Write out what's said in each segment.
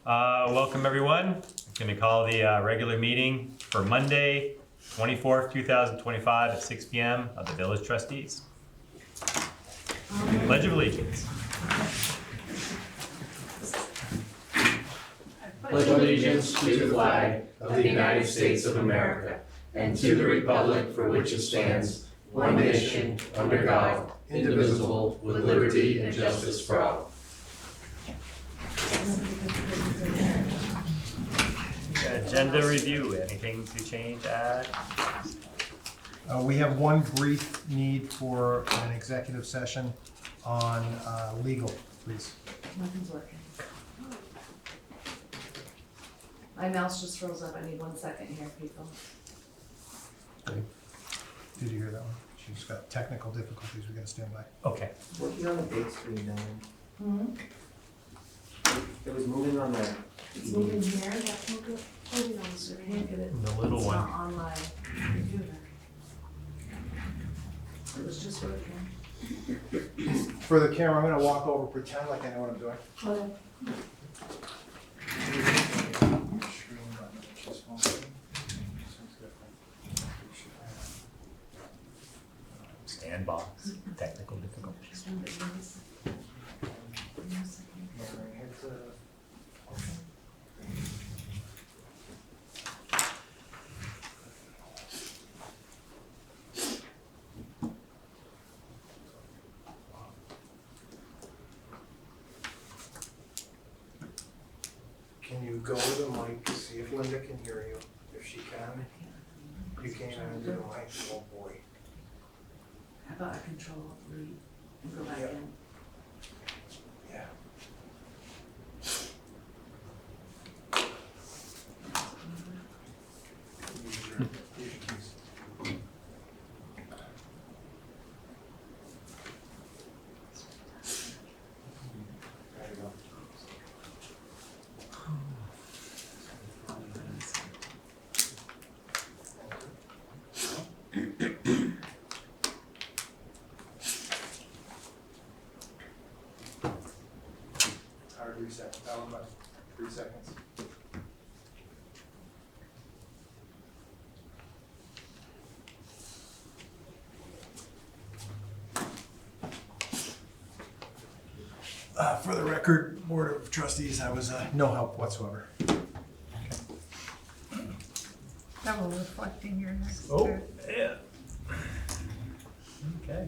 Welcome everyone. I'm going to call the regular meeting for Monday, 24th, 2025 at 6 p.m. of the Village Trustees. Pledge of Allegiance. Pledge allegiance to the flag of the United States of America and to the republic for which it stands, one nation, under God, indivisible, with liberty and justice for all. Agenda review. Anything to change, add? We have one brief need for an executive session on legal, please. Nothing's working. My mouse just froze up. I need 1 second here, people. Did you hear that one? She's got technical difficulties. We gotta stand by. Okay. Working on the big screen now. Hmm? It was moving on the. It's moving here. That's no good. Hold on, sir. I can't get it. The little It's one. not on my computer. It was just working. For the camera, I'm gonna walk over, pretend like I know what I'm doing. Okay. Sandbox. Technical difficulties. Can you go to the mic, see if Linda can hear you? If she can, you can't even do the mic. Oh boy. How about I control read and go back Yep. in? Yeah. Use your keys. There you go. Hard reset. That one about 3 seconds. For the record, Board of Trustees, I was no help whatsoever. That will reflect in your next. Oh, yeah. Okay.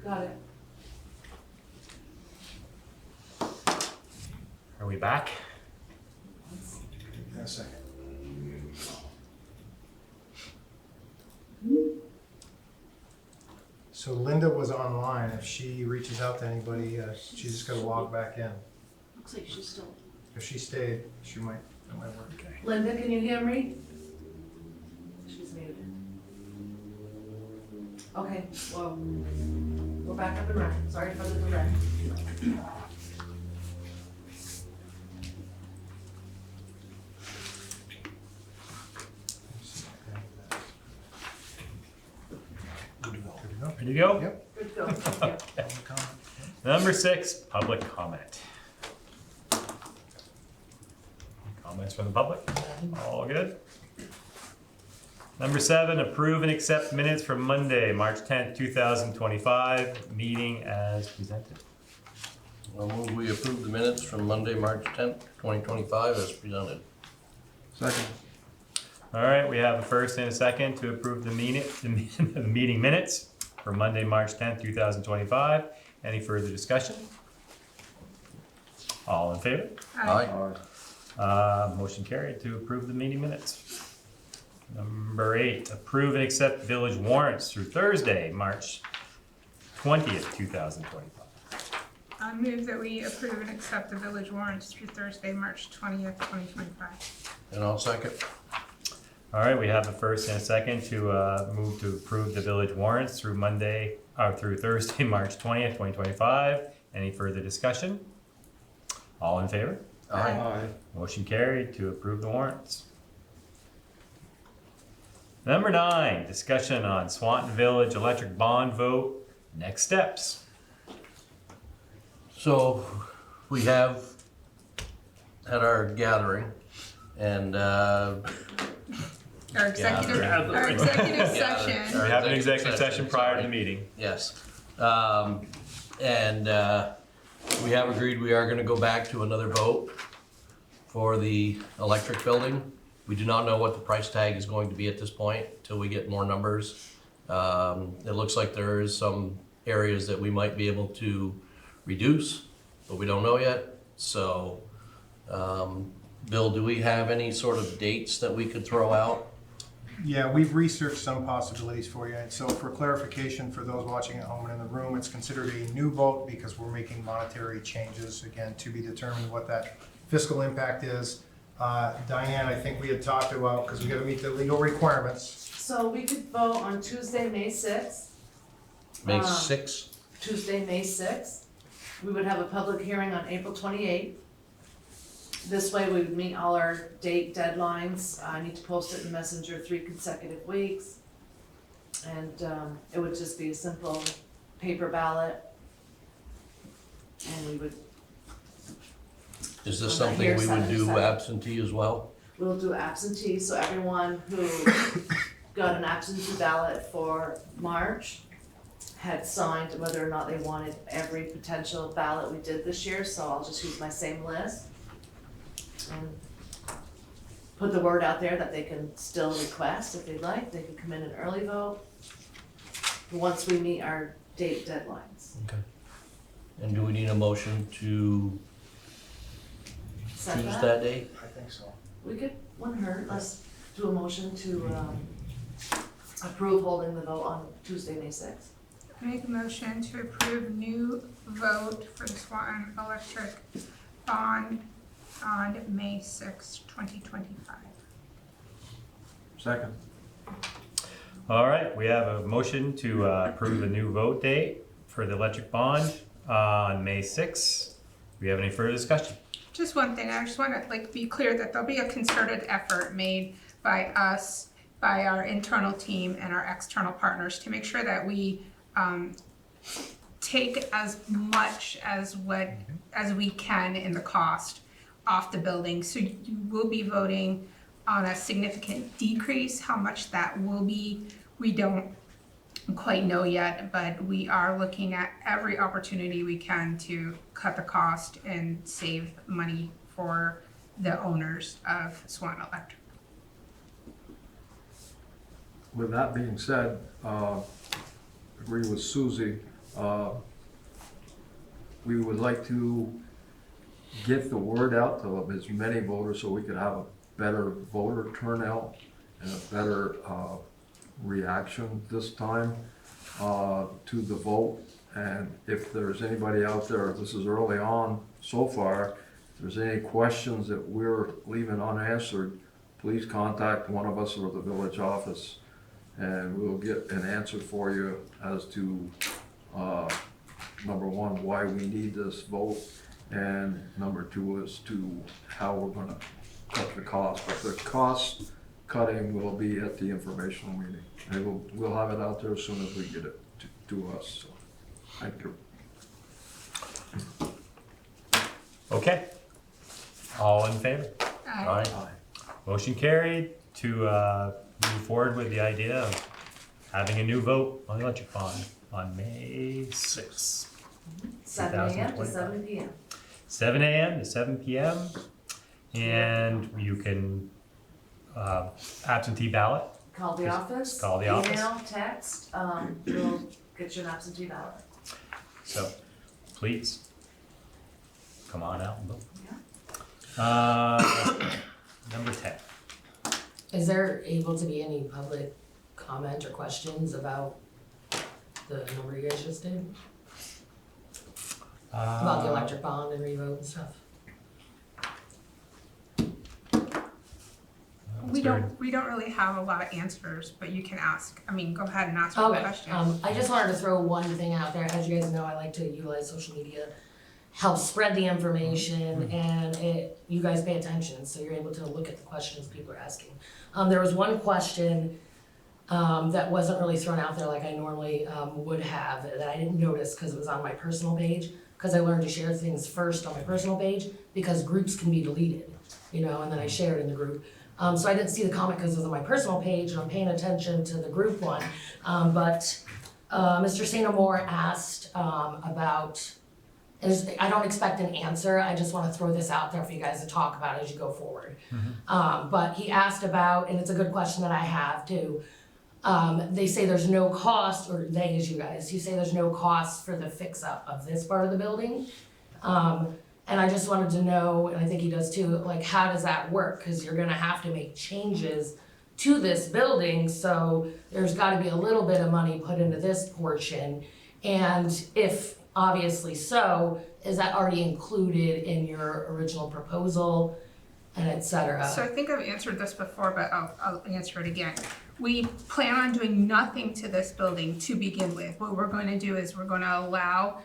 Got it. Are we back? In a second. So Linda was online. If she reaches out to anybody, she's just gotta log back in. Looks like she's still. If she stayed, she might, that might work. Okay. Linda, can you hear me? She's muted. Okay, well, we're back up and running. Sorry for the delay. Good to go. Ready to go? Yep. Good to go. Thank you. Okay. Public comment. Number 6, public comment. Comments from the public? All good? Number 7, approve and accept minutes from Monday, March 10th, 2025, meeting as presented. I'll move we approve the minutes from Monday, March 10th, 2025 as presented. Second. All right, we have a first and a second to approve the meeting minutes for Monday, March 10th, 2025. Any further discussion? All in favor? Motion carried to approve the meeting minutes. Number 8, approve and accept village warrants through Thursday, March 20th, 2025. I move that we approve and accept the village warrants through Thursday, March 20th, 2025. And I'll second. All right, we have a first and a second to move to approve the village warrants through through Thursday, March 20th, 2025. Any further discussion? All in favor? Aye. Motion carried to approve the warrants. Number 9, discussion on Swanton Village electric bond vote, next steps. So we have had our gathering, and Our executive session. We have an executive session prior to the meeting. yes. And we have agreed we are gonna go back to another vote for the electric building. We do not know what the price tag is going to be at this point till we get more numbers. It looks like there is some areas that we might be able to reduce, but we don't know yet. So, Bill, do we have any sort of dates that we could throw out? Yeah, we've researched some possibilities for you, and so for clarification for those watching at home and in the room, it's considered a new vote because we're making monetary changes, again, to be determined what that fiscal impact is. Diane, I think we had talked about, because we gotta meet the legal requirements. So we could vote on Tuesday, May 6th. May Um, 6th? Tuesday, May 6th. We would have a public hearing on April 28th. This way we would meet all our date deadlines. I need to post it in Messenger 3 consecutive weeks. And it would just be a simple paper ballot. And we would, Is this I'm not something here, we would do 7-7. absentee as well? we'll do absentee, so everyone who got an absentee ballot for March had signed whether or not they wanted every potential ballot we did this year, so I'll just use my same list. And put the word out there that they can still request if they'd like, they can come in and early vote once we meet our date deadlines. Okay. And do we need a motion to Set choose that? that date? I think so. We could, wouldn't hurt, let's do a motion to approve holding the vote on Tuesday, May 6th. Make a motion to approve new vote for the Swanton Electric bond on May 6, 2025. Second. All right, we have a motion to approve the new vote date for the electric bond on May 6th. Do we have any further discussion? Just one thing, I just want to be clear that there'll be a concerted effort made by us, by our internal team and our external partners to make sure that we take as much as we can in the cost off the building. So you will be voting on a significant decrease. How much that will be, we don't quite know yet, but we are looking at every opportunity we can to cut the cost and save money for the owners of Swanton Electric. With that being said, agree with Susie. We would like to get the word out to as many voters so we could have a better voter turnout and a better reaction this time to the vote. And if there's anybody out there, this is early on so far, if there's any questions that we're leaving unanswered, please contact one of us or the village office, and we'll get an answer for you as to number one, why we need this vote, and number two is to how we're gonna cut the cost. But the cost cutting will be at the informational meeting, and we'll have it out there as soon as we get it to us, so, thank you. Okay. All in favor? Aye. Motion carried to move forward with the idea of having a new vote on the electric bond on May 6th. 7 a.m. to 2025. 7 p.m. 7 a.m. to 7 p.m. And you can absentee ballot. Call the Just office. call the office. Email, text, we'll get you an absentee ballot. So please come on out and vote. Yeah. Number 10. Is there able to be any public comment or questions about the number you guys just did? About the electric bond and revote and stuff? We don't really have a lot of answers, but you can ask, go ahead and ask your Okay, question. I just wanted to throw one thing out there. As you guys know, I like to utilize social media, help spread the information, and you guys pay attention, so you're able to look at the questions people are asking. There was one question that wasn't really thrown out there like I normally would have, that I didn't notice because it was on my personal page. because I learned to share things first on my personal page, because groups can be deleted, you know, and then I share it in the group. So I didn't see the comment because it was on my personal page, and I'm paying attention to the group one. But Mr. St. Amour asked about, I don't expect an answer, I just wanna throw this out there for you guys to talk about as you go forward. But he asked about, and it's a good question that I have too, they say there's no cost, or they is you guys, you say there's no cost for the fix-up of this part of the building. And I just wanted to know, and I think he does too, like, how does that work? Cause you're gonna have to make changes to this building, so there's gotta be a little bit of money put into this portion. And if, obviously so, is that already included in your original proposal, and et cetera? So I think I've answered this before, but I'll answer it again. We plan on doing nothing to this building to begin with. What we're going to do is we're going to allow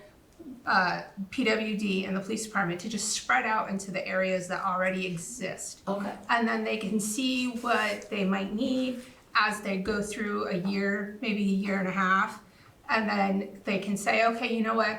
PWD and the police department to just spread out into the areas that already exist. Okay, And then they can see what they might need as they go through a year, maybe a year and a half. And then they can say, okay, you know what?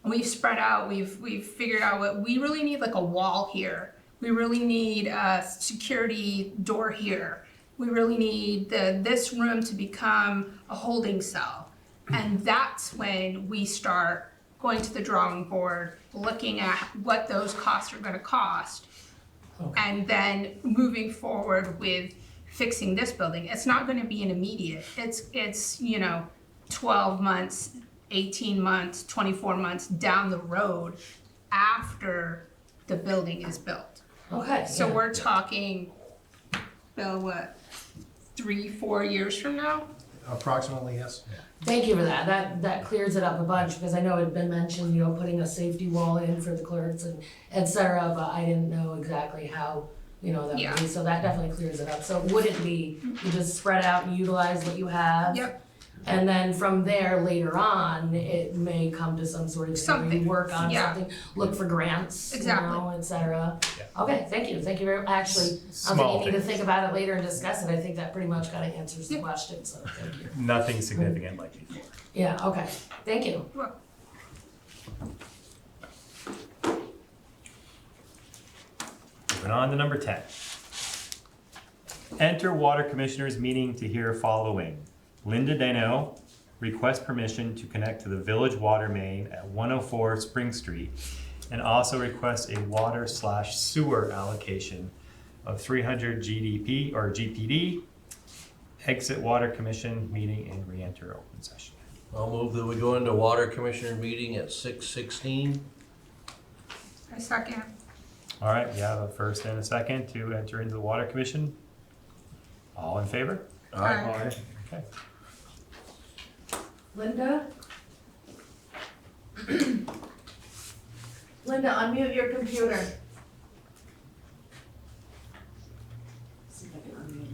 We've spread out, we've figured out what we really need, like a wall here. We really need a security door here. We really need this room to become a holding cell. And that's when we start going to the drawing board, looking at what those costs are gonna cost. Okay. And then moving forward with fixing this building. It's not gonna be an immediate, it's, you know, 12 months, 18 months, 24 months down the road after the building is built. okay. So yeah. we're talking, Bill, what, 3-4 years from now? Approximately, yes. Thank you for that. That clears it up a bunch, because I know it had been mentioned, you know, putting a safety wall in for the clerks and et cetera, but I didn't know exactly how, you know, that would be, so that definitely clears it up. So would it be, you just spread out and utilize what you have? Yep. And then from there, later on, it may come to some sort of, Something. work on Yeah. something, look for grants, you Exactly. know, et cetera. Yeah. Okay, thank you very, actually, I don't Small think you need to things. think about it later and discuss it, I think that pretty much kinda answers the question, so thank you. Nothing significant like before. Yeah, okay, thank you. Well, Moving on to number 10. Enter water commissioners meeting to hear following. Linda Dano requests permission to connect to the village water main at 104 Spring Street, and also requests a water/sewer allocation of 300 GDP or GPD. Exit water commission meeting and re-enter open session. I'll move that we go into water commissioner meeting at 6:16. I second. All right, we have a first and a second to enter into the water commission. All in favor? Aye. Okay. Linda? Linda, unmute your computer. See if I can unmute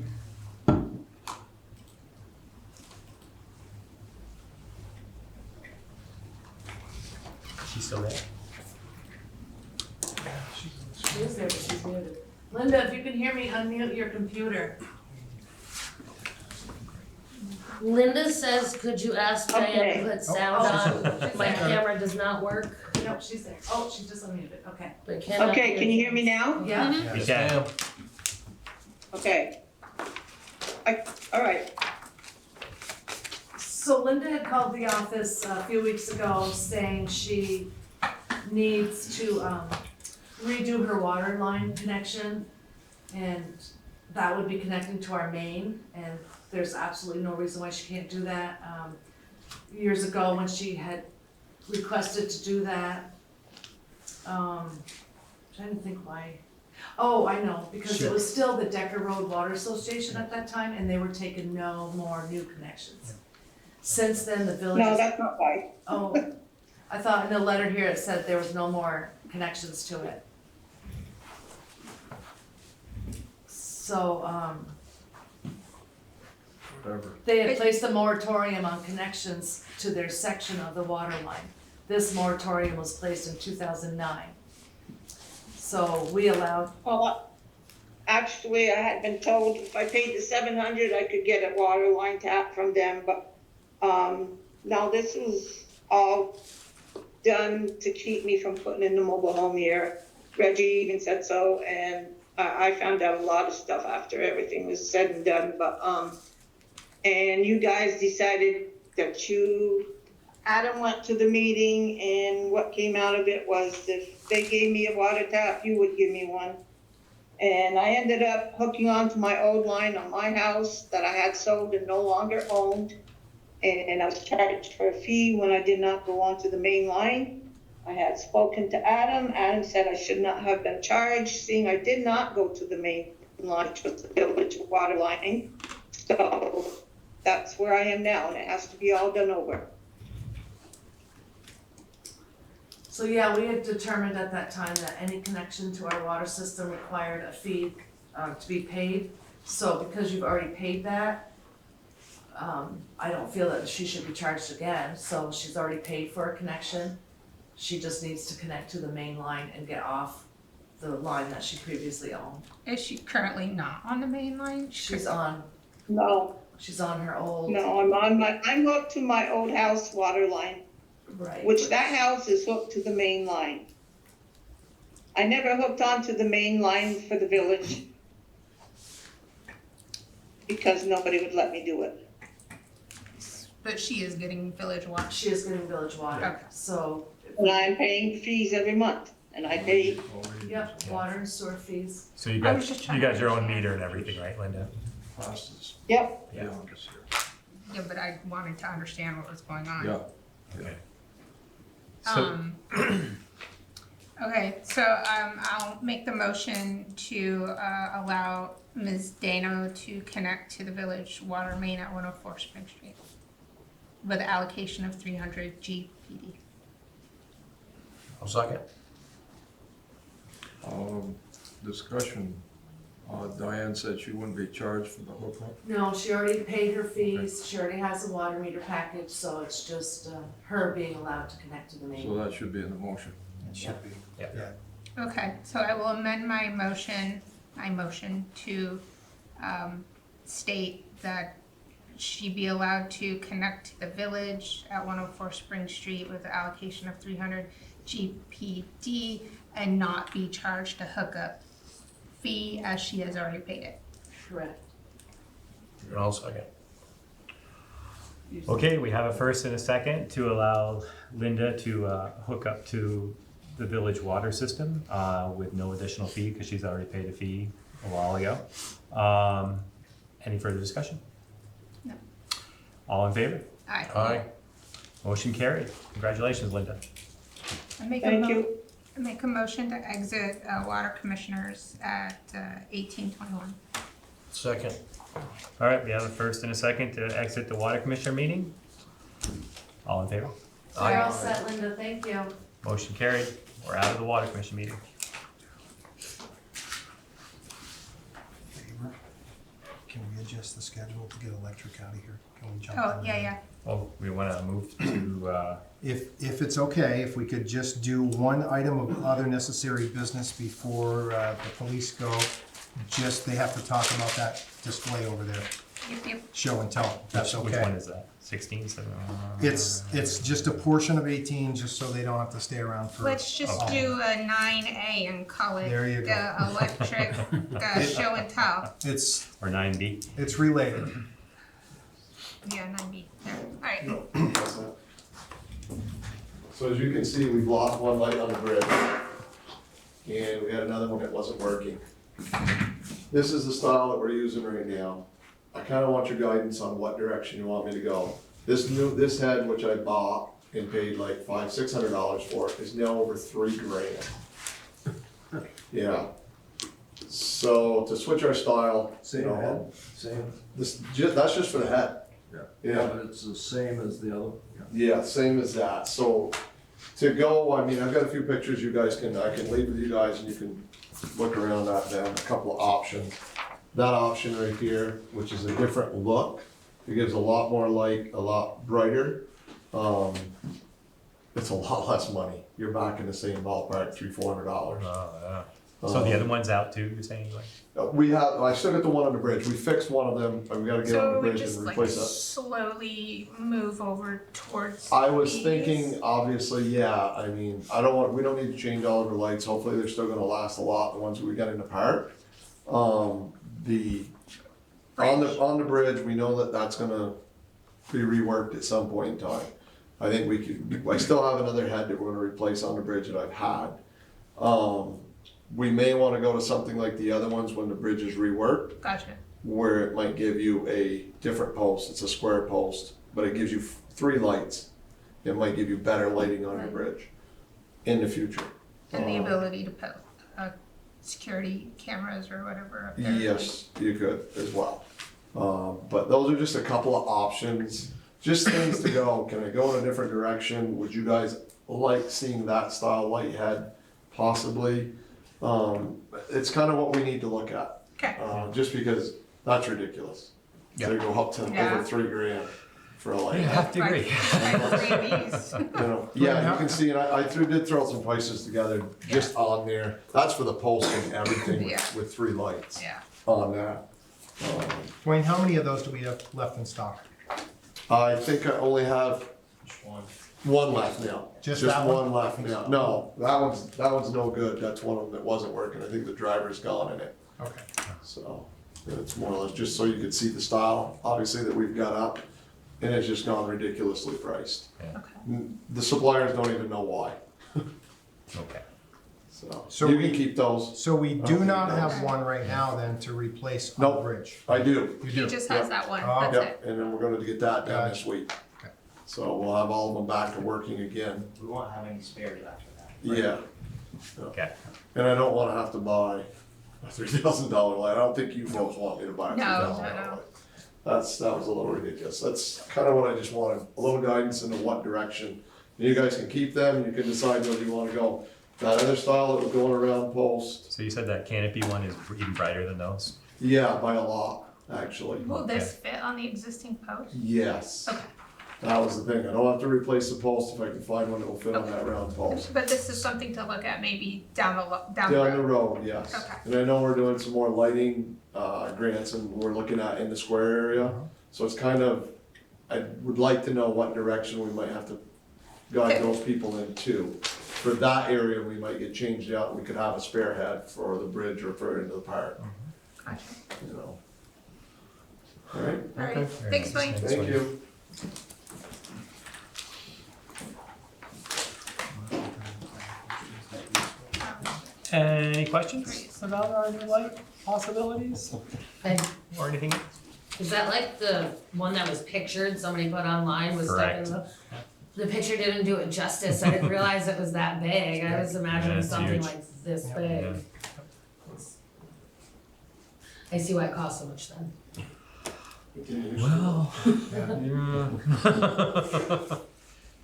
her. She's still there? She is there, but she's muted. Linda, if you can hear me, unmute your computer. Linda says, could you ask Diane to put sound on? she's My there. camera does not work, No, she's there. Oh, she just unmuted, okay. but cannot. Okay, can you hear me now? Yeah? We Yes, can. ma'am. Okay. All right, So Linda had called the office a few weeks ago saying she needs to redo her water line connection, and that would be connecting to our main, and there's absolutely no reason why she can't do that. Years ago, when she had requested to do that, trying to think why. Oh, I know, because it was still the Decker Road Water Association at that time, and they were taking no more new connections. Since then, the village. no, that's not right. Oh, I thought in the letter here it said there was no more connections to it. So, Whatever. they had placed a moratorium on connections to their section of the water line. This moratorium was placed in 2009. So we allowed, Well, actually, I had been told if I paid the 700, I could get a water line tap from them, but, now this was all done to keep me from putting in the mobile home here. Reggie even said so, and I found out a lot of stuff after everything was said and done, but, and you guys decided that Adam went to the meeting, and what came out of it was if they gave me a water tap, you would give me one. And I ended up hooking onto my old line on my house that I had sold and no longer owned. And I was charged for a fee when I did not go onto the main line. I had spoken to Adam. Adam said I should not have been charged, seeing I did not go to the main line, which was the village water line. So that's where I am now, and it has to be all done over. So yeah, we had determined at that time that any connection to our water system required a fee to be paid. So because you've already paid that, I don't feel that she should be charged again. So she's already paid for a connection. She just needs to connect to the main line and get off the line that she previously owned. Is she currently not on the main line? She's on her old. No, I'm hooked to my old house water line. Right. Which that house is hooked to the main line. I never hooked onto the main line for the village because nobody would let me do it. But she is getting village water. She is getting village water, Okay. so. And I'm paying fees every month, and I pay, Yep, water and sewer fees. So you I was got, just trying you to got your own understand. meter and everything, right, Linda? Fastest. yep, Yeah. Youngest here. Yeah, but I wanted to understand what was going on. Yeah. Okay. So, Okay, so I'll make the motion to allow Ms. Dano to connect to the village water main at 104 Spring Street with allocation of 300 GPD. I'll second. Discussion, Diane said she wouldn't be charged for the hookup. No, she already paid her fees, she already has a water meter package, so it's just her being allowed to connect to the main. So that should be in the motion. It should be, Yeah. yeah. Okay, so I will amend my motion to state that she be allowed to connect to the village at 104 Spring Street with an allocation of 300 GPD and not be charged a hookup fee as she has already paid it. Correct. And I'll second. okay, we have a first and a second to allow Linda to hook up to the village water system with no additional fee because she's already paid a fee a while ago. Any further discussion? No. All in favor? Aye. Aye. Motion carried. Congratulations, Linda. thank you. I make a motion to exit water commissioners at 18:21. Second. All right, we have a first and a second to exit the water commissioner meeting. All in favor? So you're all set, Linda, thank you. Motion carried. We're out of the water commission meeting. Favor. Can we adjust the schedule to get electric out of here? Can we jump? Oh, on yeah, that? yeah. Well, we want to move to, If it's okay, if we could just do one item of other necessary business before the police go, just, they have to talk about that display over there, Yep. show and tell, if that's which one okay. is that? 16, 7? It's just a portion of 18, just so they don't have to stay around for. Let's just all. do a 9A and call it There you go. the electric show and tell. It's Or 9B? related. Yeah, 9B. There. All right. So as you can see, we've lost one light on the bridge, and we had another one that wasn't working. This is the style that we're using right now. I kinda want your guidance on what direction you want me to go. This head, which I bought and paid like $500-600 for, is now over $3,000. Yeah. So to switch our style, you Same know, head, same, that's just for the head. yeah. Yeah. But it's the same as the other, yeah. Yeah, same as that. So to go, I mean, I've got a few pictures I can leave with you guys and you can look around at them, a couple of options. That option right here, which is a different look, it gives a lot more light, a lot brighter. It's a lot less money. You're back in the same ballpark, $300-400. Oh, yeah. So the other one's out too, you're saying, like? I still got the one on the bridge. We fixed one of them, and we gotta get on So the we bridge just and like replace that. slowly move over towards I was these? thinking, obviously, yeah, I mean, we don't need to change all of the lights, hopefully they're still gonna last a lot, the ones we got in the park. On the bridge, we know that that's gonna be reworked at some point in time. I think I still have another head that we're gonna replace on the bridge that I've had. We may wanna go to something like the other ones when the bridge is reworked, Gotcha. where it might give you a different post, it's a square post, but it gives you 3 lights. It might give you better lighting on your bridge in the future. And the ability to put security cameras or whatever up there. Yes, you could as well. But those are just a couple of options, just things to go, can I go in a different direction? Would you guys like seeing that style light head possibly? It's kind of what we need to look at. Okay. Just because that's ridiculous. Yeah. They go up to Yeah. over $3,000 for a light You head. have to agree. Right, 3 of these. Yeah, you can see, and I did throw some prices together just on there. That's for the post and everything Yeah. with 3 lights Yeah. on that. Dwayne, how many of those do we have left in stock? I think I only have one left now. Just that one? one left now. No, that one's no good. That's one of them that wasn't working. I think the driver's gone in it. Okay. So it's more or less just so you could see the style, obviously, that we've got up. And it's just gone ridiculously priced. Okay. The suppliers don't even know why. Okay. So You we- can keep those. So we do Okay. not have one right now then to replace on the Nope. bridge? I do. You He do? just has Yeah. that one, Oh, that's Yep, it. and then we're gonna get that done this Gotcha. week. Okay. So we'll have all of them back to working again. We won't have any spares after that. Yeah. Okay. And I don't wanna have to buy a $3,000 light. I don't think you folks want me to buy a No, $3,000 no, no. light. That was a little ridiculous. That's kinda what I just wanted, a little guidance into what direction. You guys can keep them, you can decide whether you wanna go that other style that was going around post. So you said that canopy one is even brighter than those? Yeah, by a lot, actually. Will this fit on the existing post? Yes. Okay. That was the thing. I don't have to replace the post if I can find one that will fit on that round post. But this is something to look at maybe down the Down the road. road, yes. Okay. And I know we're doing some more lighting, grants and we're looking at in the square area. So it's kind of, I would like to know what direction we might have to guide those people in too. For that area, we might get changed out. We could have a spare head for the bridge or for into the park, Gotcha. you know. All right, All right, Okay. thanks, Wayne. thank you. Any questions about our new light possibilities And or anything? is that like the one that was pictured, somebody put online was stuck in Correct. the picture didn't do it justice, I didn't realize it was that big, I was imagining it's something huge. like this Yeah. big. Yeah. I see why it costs so much then. Well.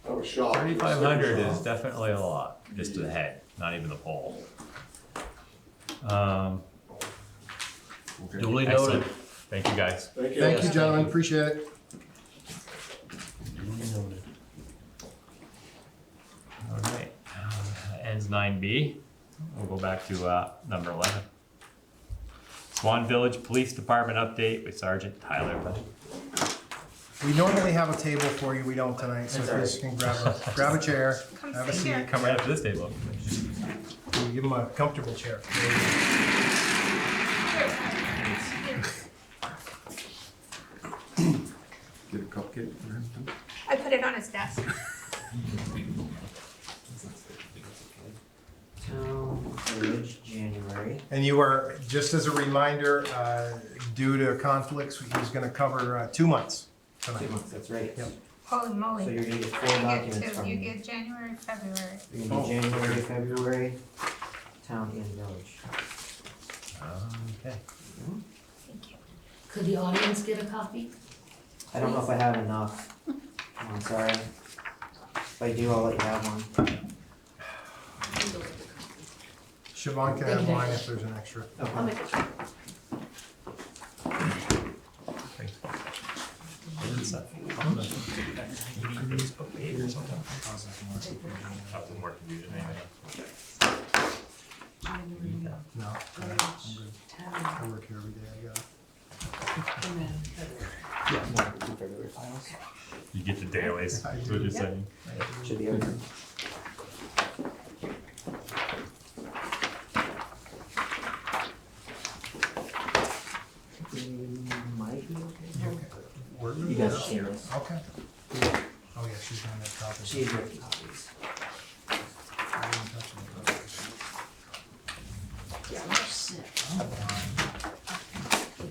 I was shocked. 3,500 is definitely a lot, just the head, not even the pole. Duly Excellent. noted. Thank you, guys. Thank you. Thank you, gentlemen, appreciate it. Duly noted. All right, ends 9B. We'll go back to number 11. Swanton Village Police Department update with Sergeant Tyler Buddy. We normally have a table for you, we don't tonight, so if you just can grab a chair, Come have a sit here. seat. Come right up to this table. We'll give them a comfortable chair. Get a cupcake for him too. I put it on his desk. Town Village, January. And you are, just as a reminder, due to conflicts, he was gonna cover 2 months 2 tonight. months, that's right. Yep. Holy So moly. you're gonna get 4 You documents get from two, you me. get January, February. You're gonna get January, February, town and village. Okay. Thank you. Could the audience get a copy? I don't know if I have enough. I'm sorry. If I do, I'll let you have one. Siobhan can have mine if there's an extra. I'll make it. More confusion anyway. No, I'm good. I work here every day, I got Yeah, no, we do February files. You get the dailies, that's what you're saying. Should be open. Might be okay. Where You guys have seen this. Okay. Oh, yeah, she's on that copy. She has written copies. I didn't touch it.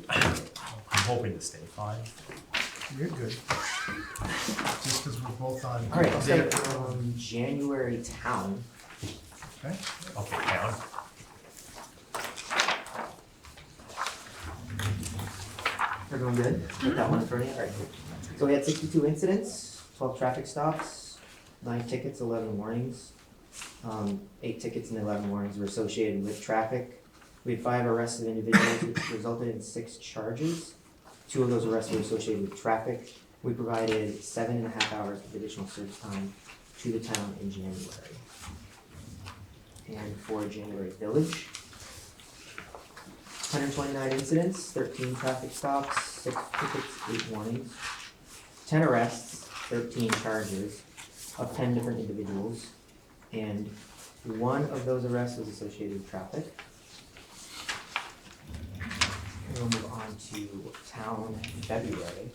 I'm hoping to stay fine. You're good. Just because we're both on. All right, I'll start from January town. Okay. Okay, down. Everyone good? Got that one in front of you? All right, cool. So we had 62 incidents, 12 traffic stops, 9 tickets, 11 warnings. 8 tickets and 11 warnings were associated with traffic. We had 5 arrests of individuals, which resulted in 6 charges. 2 of those arrests were associated with traffic. We provided 7.5 hours of additional service time to the town in January. And for January Village, 129 incidents, 13 traffic stops, 6 tickets, 8 warnings, 10 arrests, 13 charges of 10 different individuals, and 1 of those arrests was associated with traffic. We'll move on to town February.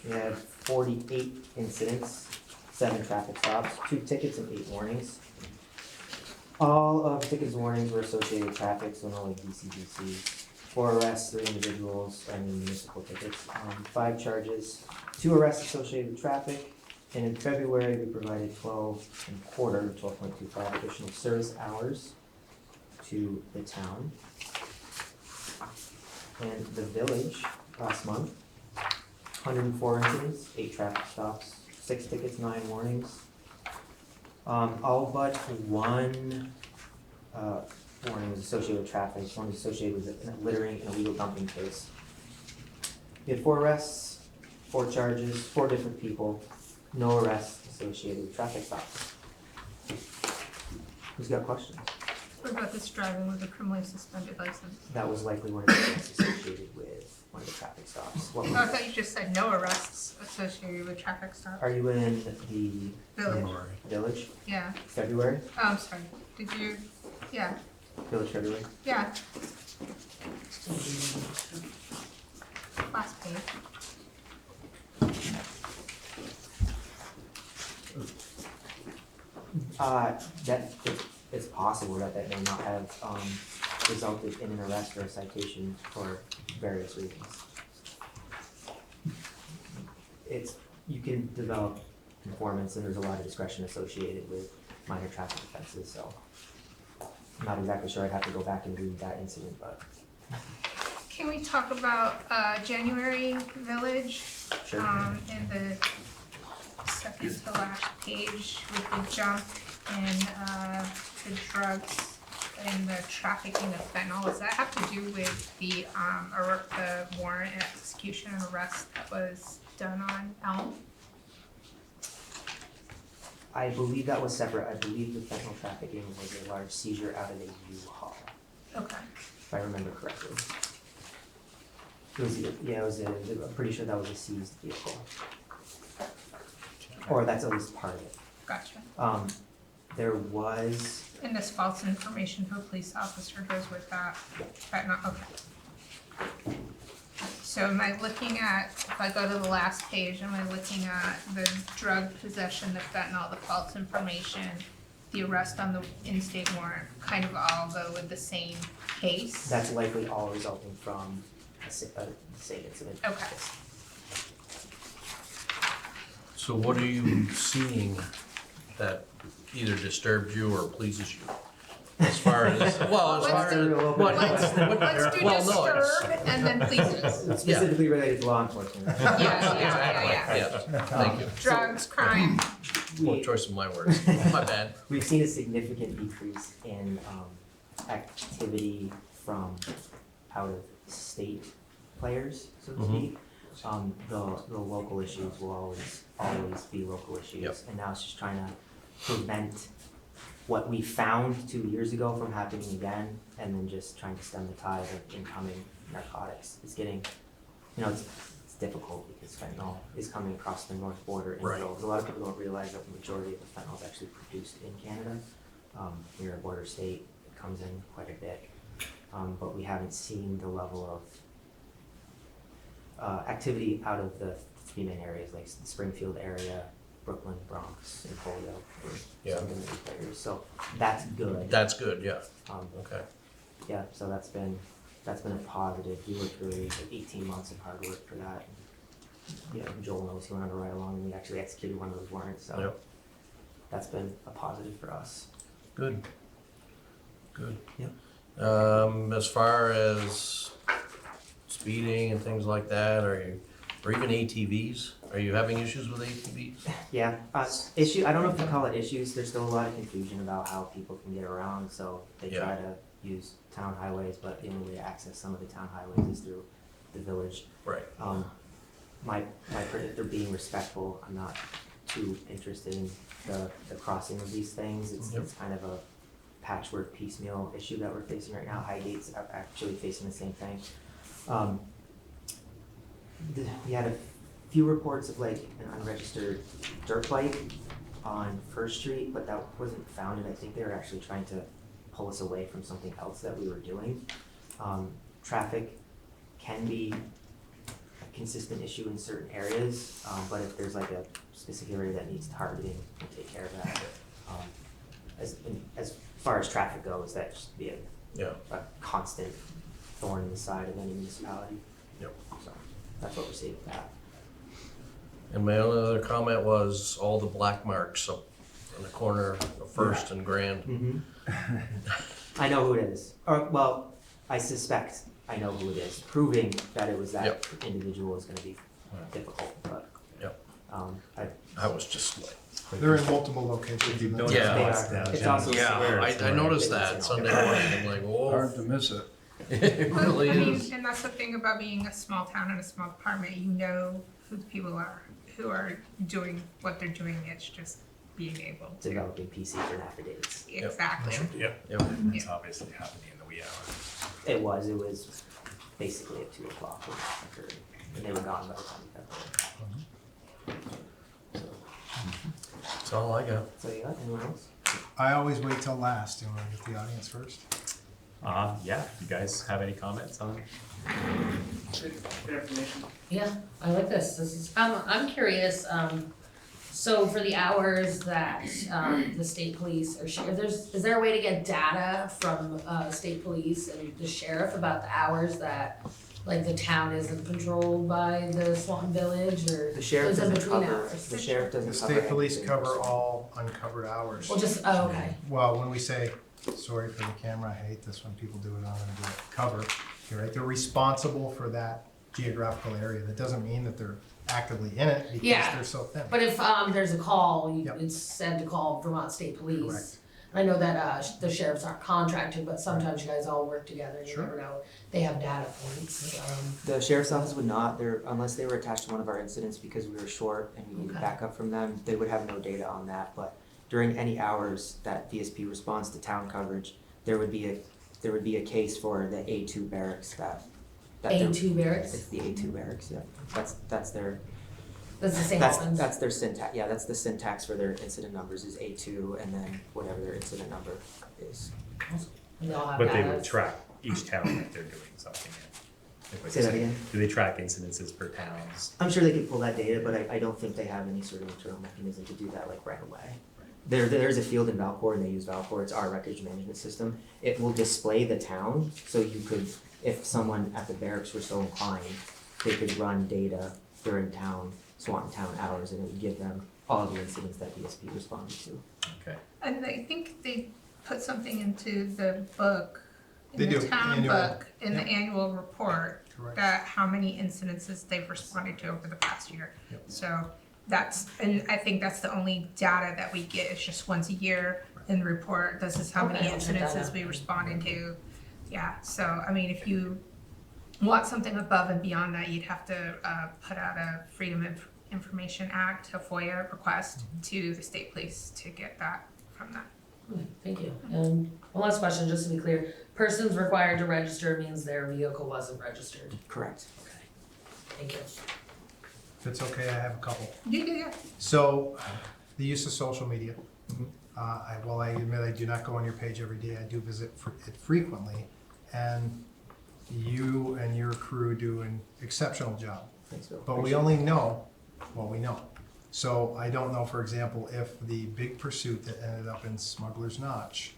We had 48 incidents, 7 traffic stops, 2 tickets and 8 warnings. All of the tickets and warnings were associated with traffic, so no like DCGC. 4 arrests, 3 individuals, and municipal tickets. 5 charges, 2 arrests associated with traffic. And in February, we provided 12.25 additional service hours to the town. And the village, last month, 104 incidents, 8 traffic stops, 6 tickets, 9 warnings. All but 1 warning was associated with traffic, 1 was associated with littering and illegal dumping case. We had 4 arrests, 4 charges, 4 different people, no arrests associated with traffic stops. Who's got questions? What about this driving with a criminally suspended license? That was likely one of the arrests associated with one of the traffic stops. What Oh, I thought you just said no arrests associated with traffic stops. are you in the Village, village, yeah. February? Oh, I'm sorry. Did you, yeah, Village, February? yeah. Last page. It's possible that may not have, resulted in an arrest or a citation for various reasons. You can develop conformance and there's a lot of discretion associated with minor traffic offenses, so I'm not exactly sure, I'd have to go back and read that incident, but Can we talk about January Village? sure. In the second to last page with the jump and the drugs and the trafficking of fentanyl. Does that have to do with the warrant execution and arrest that was done on Elm? I believe that was separate, I believe the fentanyl trafficking was a large seizure out of a U-Haul, Okay. if I remember correctly. I'm pretty sure that was a seized vehicle. Or that's at least part of it. Gotcha. There was, And this false information to a police officer goes with that fentanyl, okay. So am I looking at, if I go to the last page, am I looking at the drug possession, the fentanyl, the false information, the arrest on the in-state warrant, kind of all go with the same case? that's likely all resulting from the same incident. Okay. So what are you seeing that either disturbs you or pleases you? As far as, Let's do disturb and then pleases. Specifically related to law enforcement. Yeah. Yeah, thank you. Drugs, crime, Poor choice of my words, my bad. We've seen a significant decrease in activity from out of state players, so to speak. The local issues will always be local issues. Yep. And now it's just trying to prevent what we found 2 years ago from happening again, and then just trying to stem the tide of incoming narcotics. It's getting, it's difficult because fentanyl is coming across the north border in Right. droves. A lot of people don't realize that the majority of the fentanyl is actually produced in Canada. We're a border state, it comes in quite a bit. But we haven't seen the level of activity out of the three main areas, like the Springfield area, Brooklyn, Bronx, and Holyoke, Yeah. some of the main players. So that's good. That's good, yeah, Um, okay. yeah, so that's been a positive. We worked really 18 months of hard work for that. Joel knows he went on a ride along and we actually executed one of those warrants, so Yep. that's been a positive for us. Good. Good. Yep. As far as speeding and things like that, or even ATVs, are you having issues with ATVs? Yeah, I don't know if you call it issues, there's still a lot of confusion about how people can get around, so they try to use town highways, but the only way to access some of the town highways is through the village. Right. They're being respectful, I'm not too interested in the crossing of these things. It's kind of a patchwork piecemeal issue that we're facing right now. Highgate's are actually facing the same thing. We had a few reports of like an unregistered dirt bike on First Street, but that wasn't founded. I think they were actually trying to pull us away from something else that we were doing. Traffic can be a consistent issue in certain areas, but if there's like a specific area that needs targeting, we'll take care of that. As far as traffic goes, that should be a constant thorn in the side of any municipality. Yep. So that's what we're seeing with that. And my only other comment was all the black marks up in the corner of First and Grand. Mm-hmm. I know who it is. Or, well, I suspect I know who it is. Proving that it was that individual is gonna be difficult, but. Yep. I was just like. They're in multiple locations. in the- They are. It's also I noticed that Sunday morning, I'm like, whoa. Hard to miss it. It really I mean, is. and that's the thing about being a small town and a small department, you know who the people are who are doing what they're doing. It's just being able to. developing PC for affidavits. Exactly. Yep. Yep. It's obviously happening in the wee hours. It was basically at 2 o'clock when it occurred, and they were gone by the time we got there. That's all I got. So you got anyone else? I always wait till last. Do you want to get the audience first? Yeah, you guys have any comments on? Yeah, I like this. This is, I'm curious, so for the hours that, the state police or is there a way to get data from, state police and the sheriff about the hours that, like, the town isn't controlled by the Swanton Village, or The sheriff is it doesn't between cover, hours? the sheriff doesn't The cover. state police anything cover personal. all uncovered hours. Well, just, oh, okay. Well, when we say, sorry for the camera, I hate this when people do it, I'm gonna do it, cover, you're right, they're responsible for that geographical area. That doesn't mean that they're actively in it because Yeah. they're so thin. But if, there's a call, Yep. it's said to call Vermont State Police. Correct. I know that, the sheriffs aren't contracted, but sometimes you guys all work together, and you Sure. never know, they have data points, The sheriff's office would not, unless they were attached to one of our incidents because we were short and we needed Okay. backup from them, they would have no data on that, but during any hours that VSP responds to town coverage, there would be a case for the A2 barracks that they're- A2 barracks, It's the A2 barracks, yeah, that's their, that's the same that's ones. their syntax, yeah, that's the syntax for their incident numbers is A2 and then whatever their incident number is. And they all have But they data. would track each town if they're doing something. Like Say that again? Do they track incidences per towns? I'm sure they could pull that data, but I don't think they have any sort of internal mechanism to do that like right away. There's a field in Valcourt and they use Valcourt, it's our records management system. It will display the town, so you could, if someone at the barracks were so inclined, they could run data during Swanton town hours, and it would give them all of the incidents that VSP responded to. Okay. And I think they put something into the book, They in the do, town annual, book, in the yep. annual report, Correct. that how many incidences they've responded to over the past year. Yep. So and I think that's the only data that we get, it's just once a year in the report, this is how many Okay, I'll check that incidences out. we responded to. Yeah, so, I mean, if you want something above and beyond that, you'd have to, put out a Freedom of Information Act, a FOIA request to the state police to get that from that Okay, thank you. And one last question, just to be clear, persons required to register means their vehicle wasn't registered. Correct. Okay, thank you. If it's okay, I have a couple. Yeah. So, the use of social media. I admit I do not go on your page every day. I do visit it frequently. And you and your crew do an exceptional job. Thanks, Bill. But we only know what we know. So I don't know, for example, if the big pursuit that ended up in Smuggler's Notch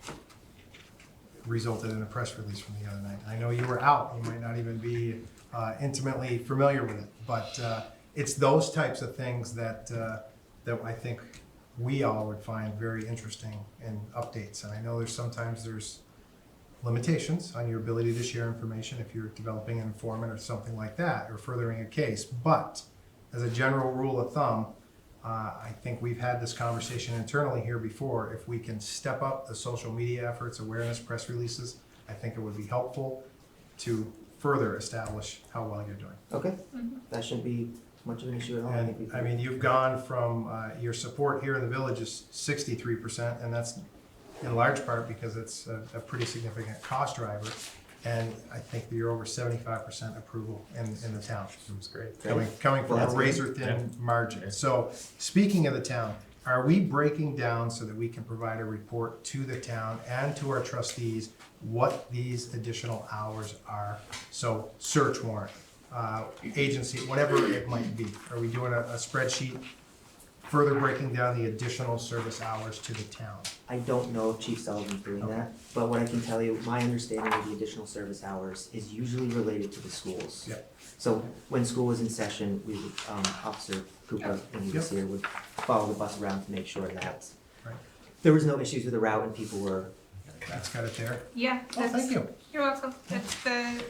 resulted in a press release from the other night. I know you were out. You might not even be intimately familiar with it. But it's those types of things that I think we all would find very interesting in updates. And I know sometimes there's limitations on your ability to share information if you're developing an informant or something like that, or furthering a case. But as a general rule of thumb, I think we've had this conversation internally here before. If we can step up the social media efforts, awareness, press releases, I think it would be helpful to further establish how well you're doing. Okay, that shouldn't be much of an issue at all. I think we And I mean, you've gone from, your support here in the village is 63%, and that's in large part because it's a pretty significant cost driver. And I think that you're over 75% approval in the town. That's great. Coming from Well, a that's razor thin margin. So, speaking of the town, are we breaking down so that we can provide a report to the town and to our trustees what these additional hours are? So, search warrant, agency, whatever it might be. Are we doing a spreadsheet further breaking down the additional service hours to the town? I don't know if Chief Sullivan's doing Okay. that, but what I can tell you, my understanding of the additional service hours is usually related to the schools. Yep. So when school was in session, we would, Officer Cooper, when he was here, would follow the bus around to make sure that Right. there was no issues with the route and people were, That's got it there. Yeah. Oh, thank you. You're welcome. It's the,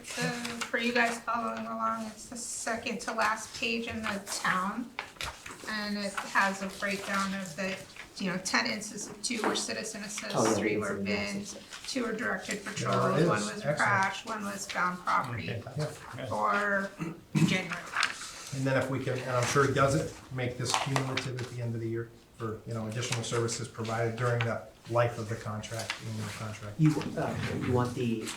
for you guys following along, it's the second to last page in the town. And it has a breakdown of the, 10 instances, 2 were citizen assist, Oh, yeah, 3 we were can see the bins, 2 were directed There patrol, it is. 1 was a Excellent. crash, 1 was found property Yeah. for January. And then if we can, and I'm sure he does it, make this cumulative at the end of the year for, additional services provided during the life of the contract, annual contract. you want the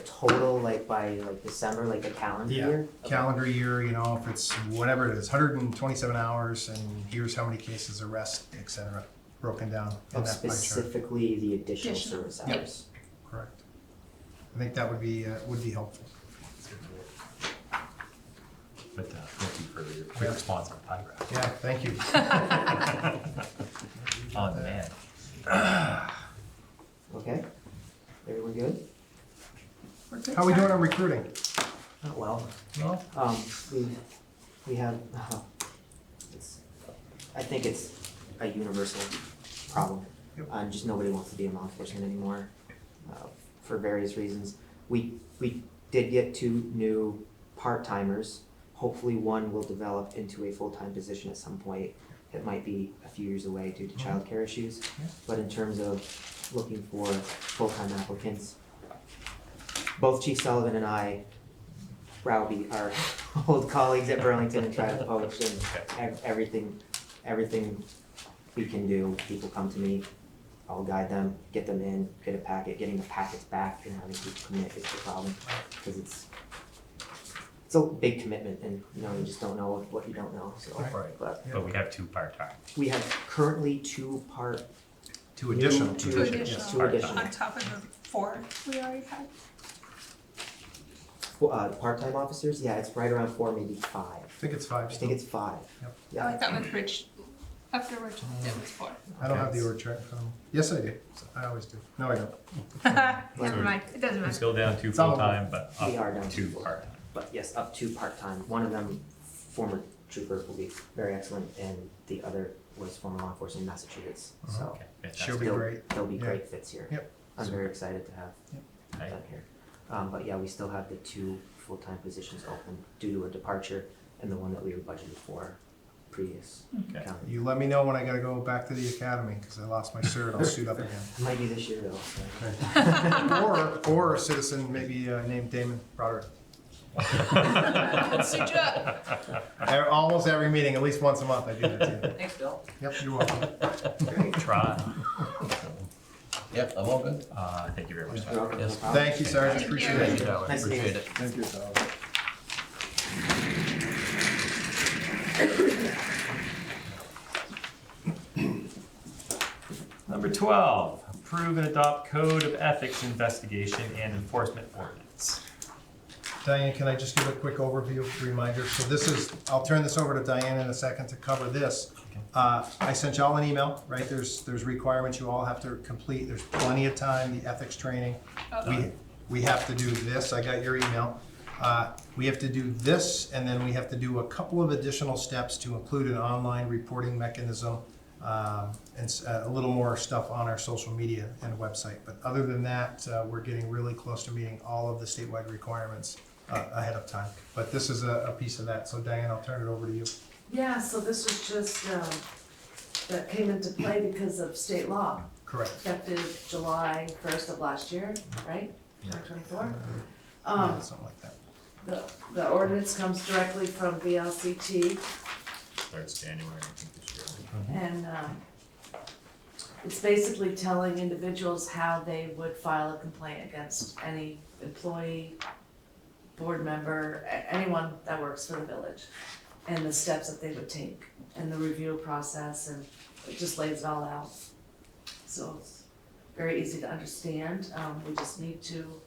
total, by December, the calendar Yeah, year? Okay. calendar year, if it's whatever it is, 127 hours, and here's how many cases arrest, et cetera, broken down in Of that pie chart. specifically the additional Additional. service Yep. hours. Correct. I think that would be helpful. But thank you for your quick response on the pie graph. Yeah, thank you. On demand. Okay, everyone good? We're good, How are we sir. doing on recruiting? Not well. No? We have, I think it's a universal problem. Yep. Just nobody wants to be in law enforcement anymore, for various reasons. We did get 2 new part-timers. Hopefully one will develop into a full-time position at some point. It might be a few years away due to childcare issues. Yeah. But in terms of looking for full-time applicants, both Chief Sullivan and I browbeat our old colleagues at Burlington and try to poach, and everything we can do, people come to me, I'll guide them, get them in, get a packet. Getting the packets back and having people commit is the problem, because it's a big commitment, and you just don't know what you don't know, so. Right. But But we have 2 part-time. we have currently 2 Two additional. Two Two Additional. additional, Two additional. on top of the 4 we already had. part-time officers, yeah, it's right around 4, maybe 5. I think it's 5 I still. think it's 5. Yep. Yeah. I thought with Rich, after Rich, it was 4. I don't have the org chart in front of me. Yes, I do. I always do. No, I don't. Never mind, it doesn't We're matter. still down 2 It's all full-time, but We are up down 2 to 4. part-time. But yes, up to part-time. One of them, former trooper, will be very excellent, and the other was former law enforcement in Massachusetts, so Okay, fantastic. She'll be great. they'll be Yeah. great fits here. Yep. I'm very excited to have Right. them here. But yeah, we still have the 2 full-time positions open due to a departure, and the one that we were budgeted for previous Okay. calendar. You let me know when I gotta go back to the academy, because I lost my cert. I'll suit up again. It might be this year though. so. Or a citizen maybe named Damon Broderick. Let's switch it up. Almost every meeting, at least once a month, I do that too. Thanks, Bill. Yep, you're welcome. Try. Yep, I'm all good. Thank you very much, Tyler. Yes. Thank you, Sergeant, appreciate Thank it. you, Tyler. Nice Appreciate meeting it. Thank you, Tyler. Number 12, approve and adopt code of ethics investigation and enforcement ordinance. Diane, can I just give a quick overview, reminder? So this is, I'll turn this over to Diane in a second to cover this. I sent y'all an email, right? There's requirements you all have to complete. There's plenty of time, the ethics training. We have to do this. I got your email. We have to do this, and then we have to do a couple of additional steps to include an online reporting mechanism, and a little more stuff on our social media and website. But other than that, we're getting really close to meeting all of the statewide requirements ahead of time. But this is a piece of that. So Diane, I'll turn it over to you. Yeah, so this was just, that came into play because of state law, Correct. effective July 1st of last year, right? 2024. Something like that. The ordinance comes directly from VLCT, Starts January, I think, this year. and it's basically telling individuals how they would file a complaint against any employee, board member, anyone that works for the village, and the steps that they would take, and the review process, and it just lays it all out. So it's very easy to understand. We just need to,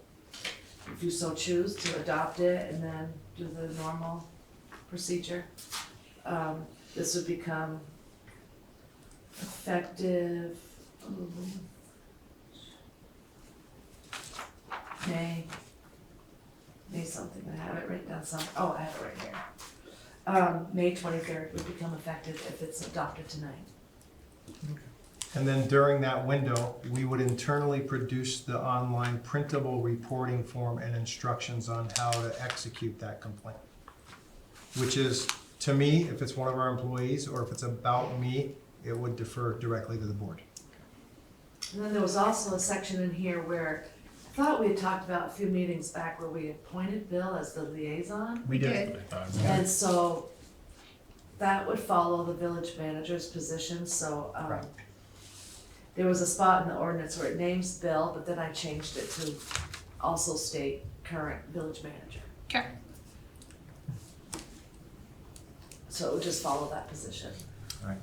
if you so choose, to adopt it and then do the normal procedure. This would become effective May something. I have it written down I have it right here. May 23rd would become effective if it's adopted tonight. And then during that window, we would internally produce the online printable reporting form and instructions on how to execute that complaint. Which is, to me, if it's one of our employees or if it's about me, it would defer directly to the board. And then there was also a section in here where I thought we had talked about a few meetings back where we appointed Bill as the liaison. We did. And so that would follow the village manager's position, so, Right. there was a spot in the ordinance where it names Bill, but then I changed it to also state current village manager. Okay. So it would just follow that position. Alright.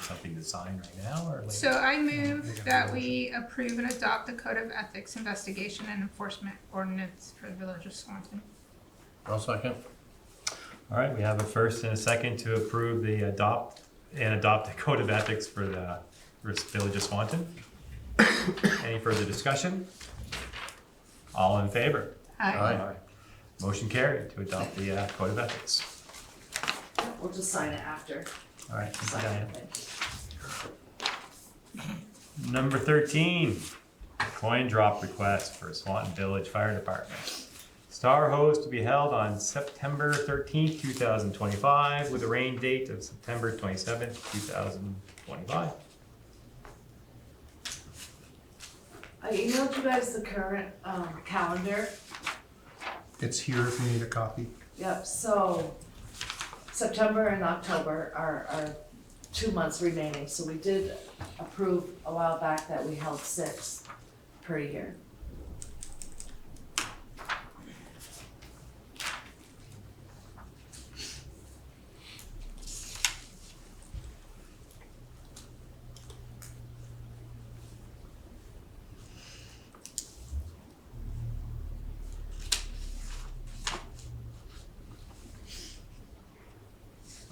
Something to sign right now or later? So I move that we approve and adopt the Code of Ethics Investigation and Enforcement Ordinance for the Village of Swanton. I'll second. Alright, we have a first and a second to approve the adopt the code of ethics for the Village of Swanton. Any further discussion? All in favor? Aye. Motion carried to adopt the code of ethics. We'll just sign it after. Alright, thank you, Sign Diane. it. Number 13, coin drop request for Swanton Village Fire Department. Star Hose to be held on September 13th, 2025, with a rain date of September 27th, 2025. I emailed you guys the current calendar. It's here if you need a copy. Yep, so September and October are 2 months remaining, so we did approve a while back that we held 6 per year.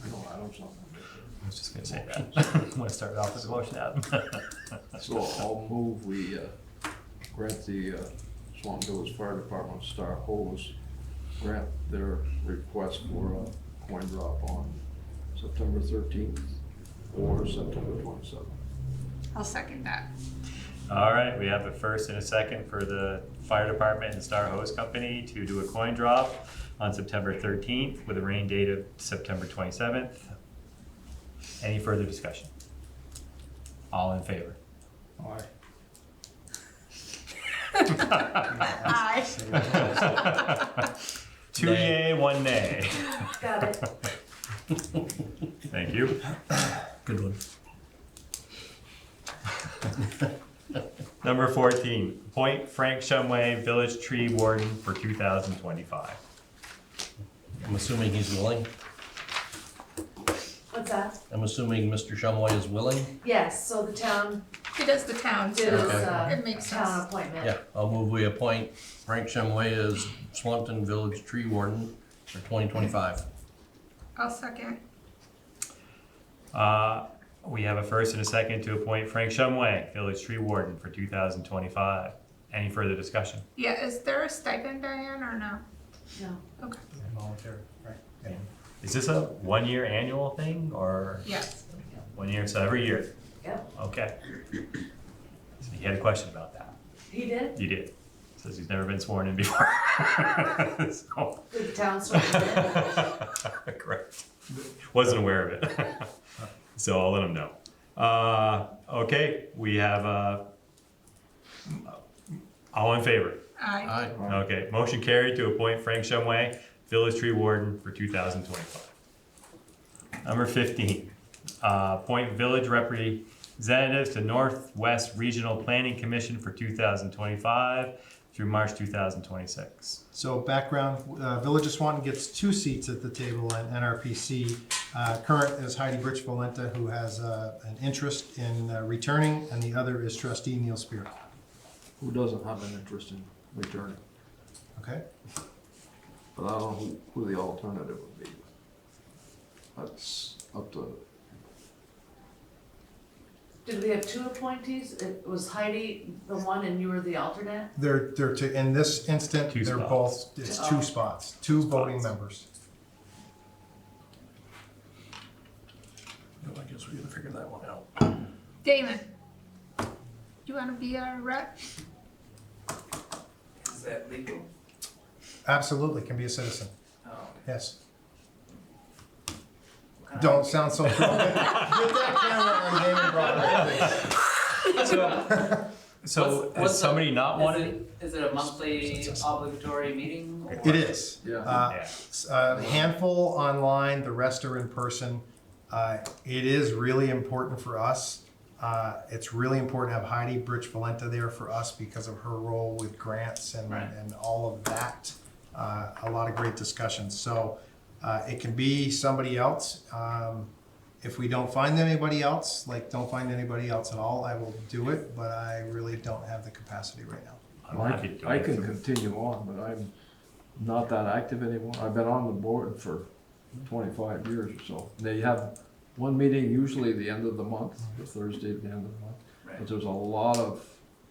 I know Adam's not gonna I was just gonna say that. I'm gonna start off with a motion, Adam. make it. So I'll move, we grant the Swanton Village Fire Department Star Hose, grant their request for a coin drop on September 13th or September 27th. I'll second that. Alright, we have a first and a second for the fire department and Star Hose Company to do a coin drop on September 13th with a rain date of September 27th. Any further discussion? All in favor? Aye. Aye. 2 yay, 1 nay. Got it. Thank you. Good one. Number 14, appoint Frank Shumway Village Tree Warden for 2025. I'm assuming he's willing. What's that? I'm assuming Mr. Shumway is willing. Yes, so the town He does the town, did so Okay. it makes town sense. appointment. Yeah, I'll move we appoint Frank Shumway as Swanton Village Tree Warden for 2025. I'll second. We have a first and a second to appoint Frank Shumway Village Tree Warden for 2025. Any further discussion? Yeah, is there a stipend, Diane, or no? No. Okay, Voluntary, right? Yeah. Is this a 1-year annual thing or yes. 1 year, so every year? Yep, Okay. So he had a question about that. he did. You did. Says he's never been sworn in before. So, Did the town sort of correct. Wasn't aware of it. So I'll let him know. Okay, we have, all in favor? Aye. Aye. Okay, motion carried to appoint Frank Shumway, Village Tree Warden for 2025. Number 15, appoint village representatives to Northwest Regional Planning Commission for 2025 through March 2026. So background, Village of Swanton gets 2 seats at the table in NRPC. Current is Heidi Brich-Valenta, who has an interest in returning, and the other is trustee Neil Spear. Who doesn't have an interest in returning? Okay? But I don't know who the alternative would be. That's up to, Did we have 2 appointees? It was Heidi the one and you were the alternate? They're in this instant, 2 they're spots. both, it's 2 spots, 2 voting members. I guess we gotta figure that one out. Damon, you wanna be our rep? Is that legal? Absolutely, can be a citizen, Oh. yes. What kind of- Don't sound so thrilled. Get that camera on Damon Broadway, please. So What's is the- somebody not Is wanting? it- Is it a monthly obligatory meeting? or- It is. yeah. A handful online, the rest are in person. It is really important for us. It's really important to have Heidi Brich-Valenta there for us because of her role with grants and, Right. and all of that. A lot of great discussions. So it can be somebody else. If we don't find anybody else, don't find anybody else at all, I will do it, but I really don't have the capacity right now. I'm happy to do I it. can continue on, but I'm not that active anymore. I've been on the board for 25 years or so. They have one meeting usually the end of the month, the Thursday at the end of the month. Right. But there's a lot of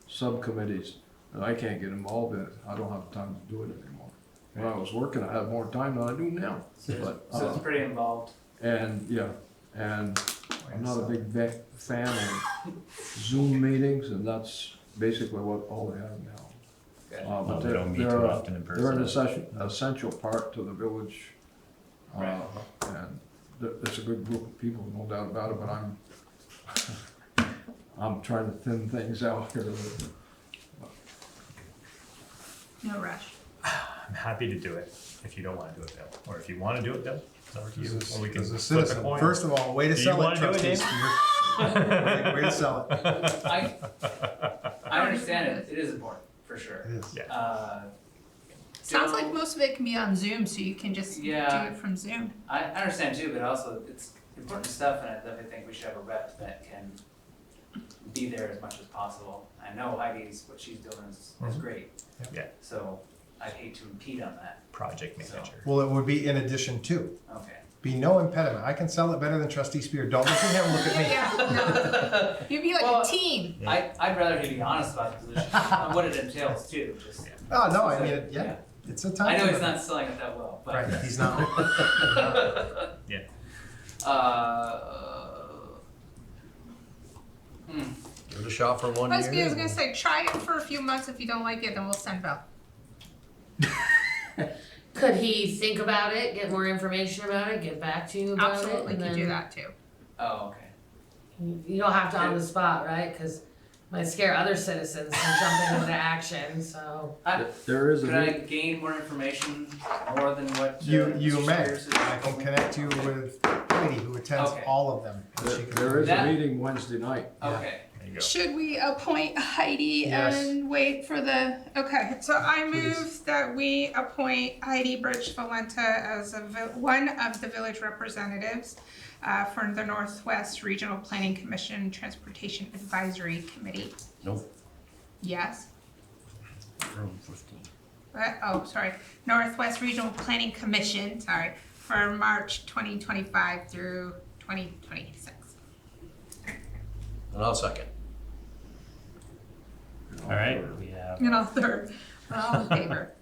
subcommittees that I can't get involved in. I don't have time to do it anymore. When I was working, I had more time than I do now. So But, so it's pretty involved. And, yeah, and I'm not a big fan of Zoom meetings, and that's basically what all they have now. Okay. Well, But we don't meet they're too often in they're an person. essential part to the village. Right. And it's a good group of people, no doubt about it, but I'm trying to thin things out here a little bit. No rush. I'm happy to do it if you don't want to do it, Bill. Or if you want to do it, Bill, it's over to you. As Or we can a flip a citizen, coin. first of all, way to Do you sell it, wanna do it, trustee Dave? Spear. Way to sell it. I understand it, it is important, for sure. It is. Uh, Sounds Joe, like most of it can be on Zoom, so you can just do Yeah. it from Zoom. I understand too, but also it's important stuff, and I definitely think we should have a rep that can be there as much as possible. I know Heidi's, what she's doing is Mhm. great. Yeah. So I'd hate to impede on that. Project So- manager. Well, it would be in addition to. Okay. Be no impediment. I can sell it better than trustee Spear. Don't look at him, look at me. Yeah, no. You'd be like Well, a team. Yeah. I'd rather he be honest about the position and what it entails too, just. Oh, no, I mean, yeah, it's a time. I know he's commitment. not selling it that well, but. Right, he's not. Yeah. Give it a shot for 1 I was year. gonna say, try it for a few months. If you don't like it, then we'll send Bill. Could he think about it, get more information about it, get back to you about it? Absolutely, and could then do that too. Oh, okay. You don't have to on the spot, right? Cause it might scare other citizens from jumping into action, so. There is Could I a, gain more information, more than what? You Mr. may. Spears is- I can connect you with Heidi, who attends Okay. all of them. And she can- there is a That- meeting Wednesday night. Okay, There you go. Should we appoint Heidi Yes. and wait for the, okay, so I move that we appoint Heidi Birch Valenta as one of the village representatives for the Northwest Regional Planning Commission Transportation Advisory Committee. Nope. Yes? Room 15. Sorry, Northwest Regional Planning Commission, sorry, for March 2025 through 2026. And I'll second. All right, we have, And I'll third, we're all in favor.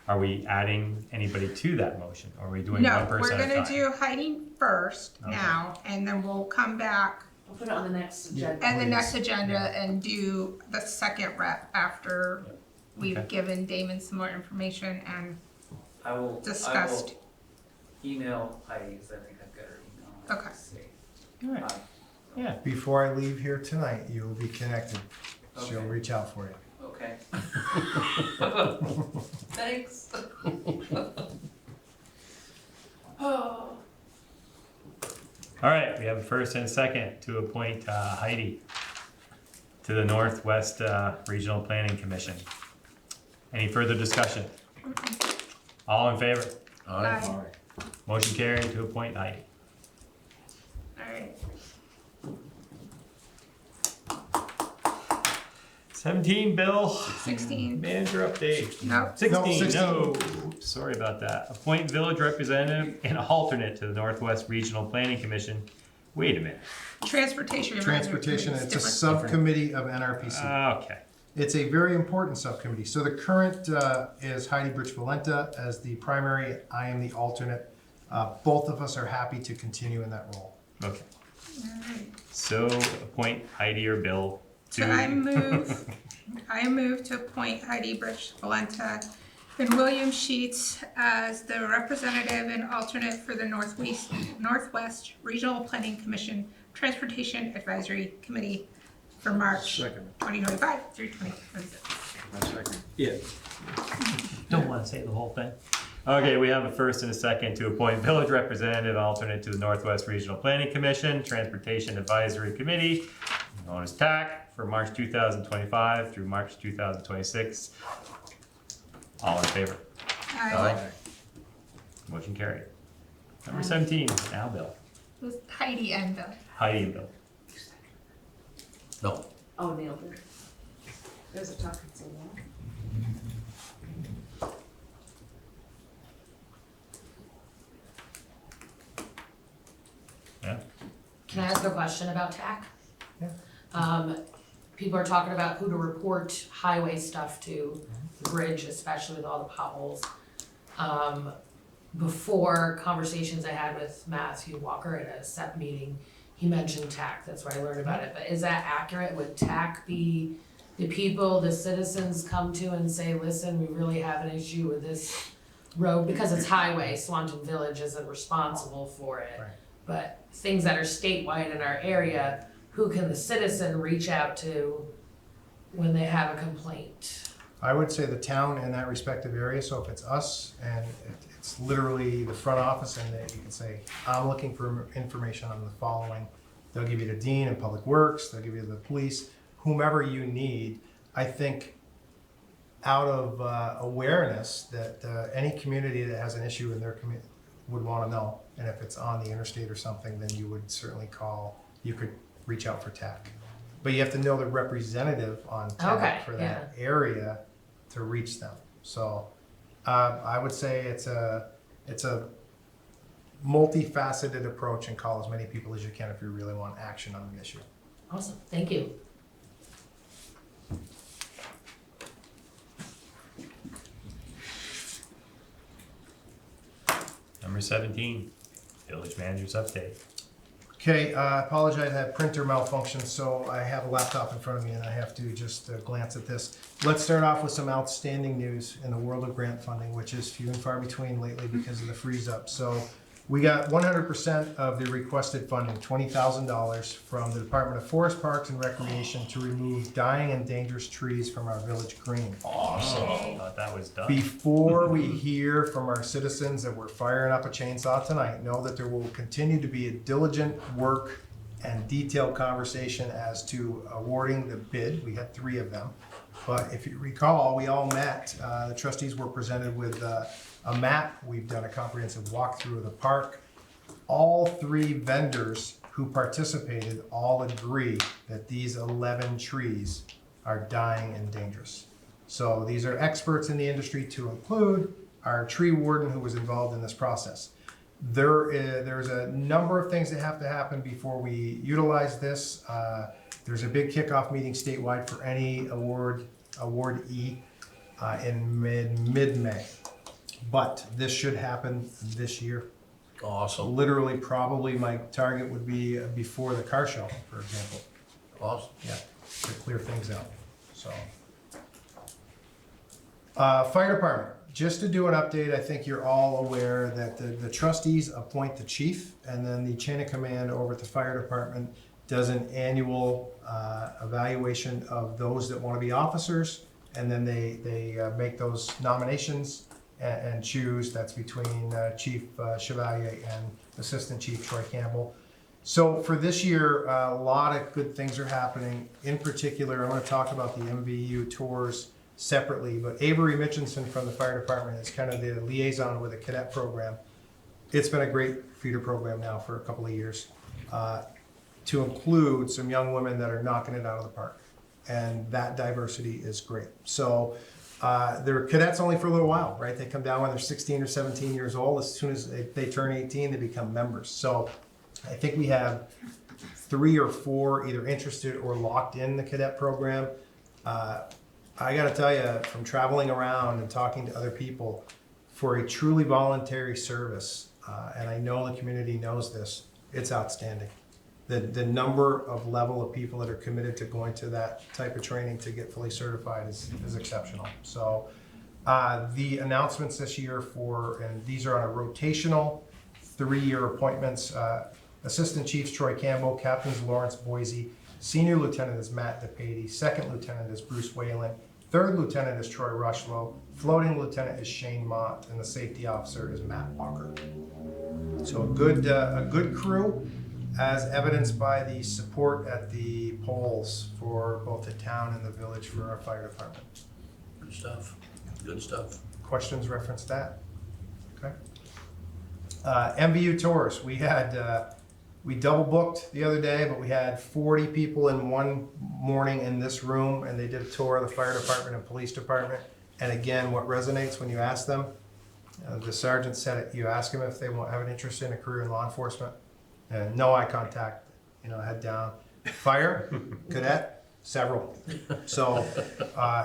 are we adding anybody to that motion? Or are we doing No, one we're person at a gonna time? do Heidi first Okay. now, and then we'll come back I'll put it on the next agenda. and the Please. next agenda and do the second rep after we've Okay. given Damon some more information and I will discussed. email Heidi, 'cause I think I've got her email. Okay. Let's see. All right, yeah. Before I leave here tonight, you will be connected. She'll Okay. reach out for you. Okay. Thanks. Oh. All right, we have a first and a second to appoint Heidi to the Northwest Regional Planning Commission. Any further discussion? All in favor? Aye. All right. Motion carried to appoint Heidi. Alright, 17, Bill. 16, Manager update. no, 16, No, no. Sorry about that. Appoint village representative and alternate to the Northwest Regional Planning Commission. Wait a minute. Transportation Advisory Transportation, Committee is it's a different. subcommittee of NRPC. Okay. It's a very important subcommittee. So the current is Heidi Birch Valenta as the primary. I am the alternate. Both of us are happy to continue in that role. Okay. Alright. So appoint Heidi or Bill to. So I move to appoint Heidi Birch Valenta and William Sheets as the representative and alternate for the Northwest Regional Planning Commission Transportation Advisory Committee for March Second. 2025 through 2026. I second. Yeah. Don't want to say the whole thing. Okay, we have a first and a second to appoint village representative alternate to the Northwest Regional Planning Commission, Transportation Advisory Committee, known as TAC, for March 2025 through March 2026. All in favor? Aye. Motion carried. Number 17, now Bill. It was Heidi and Bill. Heidi and Bill. No. Oh, nailed it. There's a talking so long. Yeah? Can I ask a question about TAC? Yeah. People are talking about who to report highway stuff to, the bridge especially with all the potholes. Before conversations I had with Matthew Walker at a SEP meeting, he mentioned TAC, that's where I learned about it, but is that accurate? Would TAC be the people, the citizens come to and say, listen, we really have an issue with this road, because it's highway, Swanton Village isn't responsible for it. Right. But things that are statewide in our area, who can the citizen reach out to when they have a complaint? I would say the town in that respective area, so if it's us and it's literally the front office and that you can say, I'm looking for information on the following. They'll give you the dean and public works, they'll give you the police, whomever you need. I think out of awareness that any community that has an issue in their community would want to know. And if it's on the interstate or something, then you would certainly call, you could reach out for TAC. But you have to know the representative on Okay, TAC for that area to reach them. So I would say it's a multifaceted approach, and call as many people as you can if you really want action on an issue. Awesome, thank you. Number 17, village manager's update. Okay, I apologize, I had printer malfunction, so I have a laptop in front of me and I have to just glance at this. Let's start off with some outstanding news in the world of grant funding, which is few and far between lately because of the freeze up. So we got 100% of the requested funding, $20,000 from the Department of Forest Parks and Recreation to remove dying and dangerous trees from our village green. Awesome. Thought that was done. Before we hear from our citizens that we're firing up a chainsaw tonight, know that there will continue to be a diligent work and detailed conversation as to awarding the bid. We had 3 of them. But if you recall, we all met, the trustees were presented with a map. We've done a comprehensive walkthrough of the park. All 3 vendors who participated all agree that these 11 trees are dying and dangerous. So these are experts in the industry, to include our tree warden who was involved in this process. There's a number of things that have to happen before we utilize this. There's a big kickoff meeting statewide for any awardee in mid-May. But this should happen this year. Awesome, Literally, probably my target would be before the car show, for example. awesome. Yeah, to clear things out, so. Fire department, just to do an update, I think you're all aware that the trustees appoint the chief, and then the chain of command over at the fire department does an annual evaluation of those that want to be officers, and then they make those nominations and choose. That's between Chief Chevalier and Assistant Chief Troy Campbell. So for this year, a lot of good things are happening. In particular, I'm going to talk about the MVU tours separately, but Avery Mitchinson from the fire department is kind of the liaison with the cadet program. It's been a great feeder program now for a couple of years, to include some young women that are knocking it out of the park. And that diversity is great. So they're cadets only for a little while, right? They come down when they're 16 or 17 years old. As soon as they turn 18, they become members. So I think we have 3 or 4 either interested or locked in the cadet program. I gotta tell you, from traveling around and talking to other people, for a truly voluntary service, and I know the community knows this, it's outstanding. The number of level of people that are committed to going to that type of training to get fully certified is exceptional. So the announcements this year and these are on a rotational 3-year appointments. Assistant Chiefs Troy Campbell, Captains Lawrence Boise, Senior Lieutenant is Matt DePady, Second Lieutenant is Bruce Whalen, Third Lieutenant is Troy Rushlow, Floating Lieutenant is Shane Mott, and the Safety Officer is Matt Walker. So a good crew, as evidenced by the support at the polls for both the town and the village for our fire department. Good stuff, good stuff. Questions reference that? Okay. MVU tours, we double booked the other day, but we had 40 people in one morning in this room, and they did a tour of the fire department and police department. And again, what resonates when you ask them, the sergeant said it, you ask them if they have an interest in a career in law enforcement, and no eye contact, head down. Fire, cadet, several. So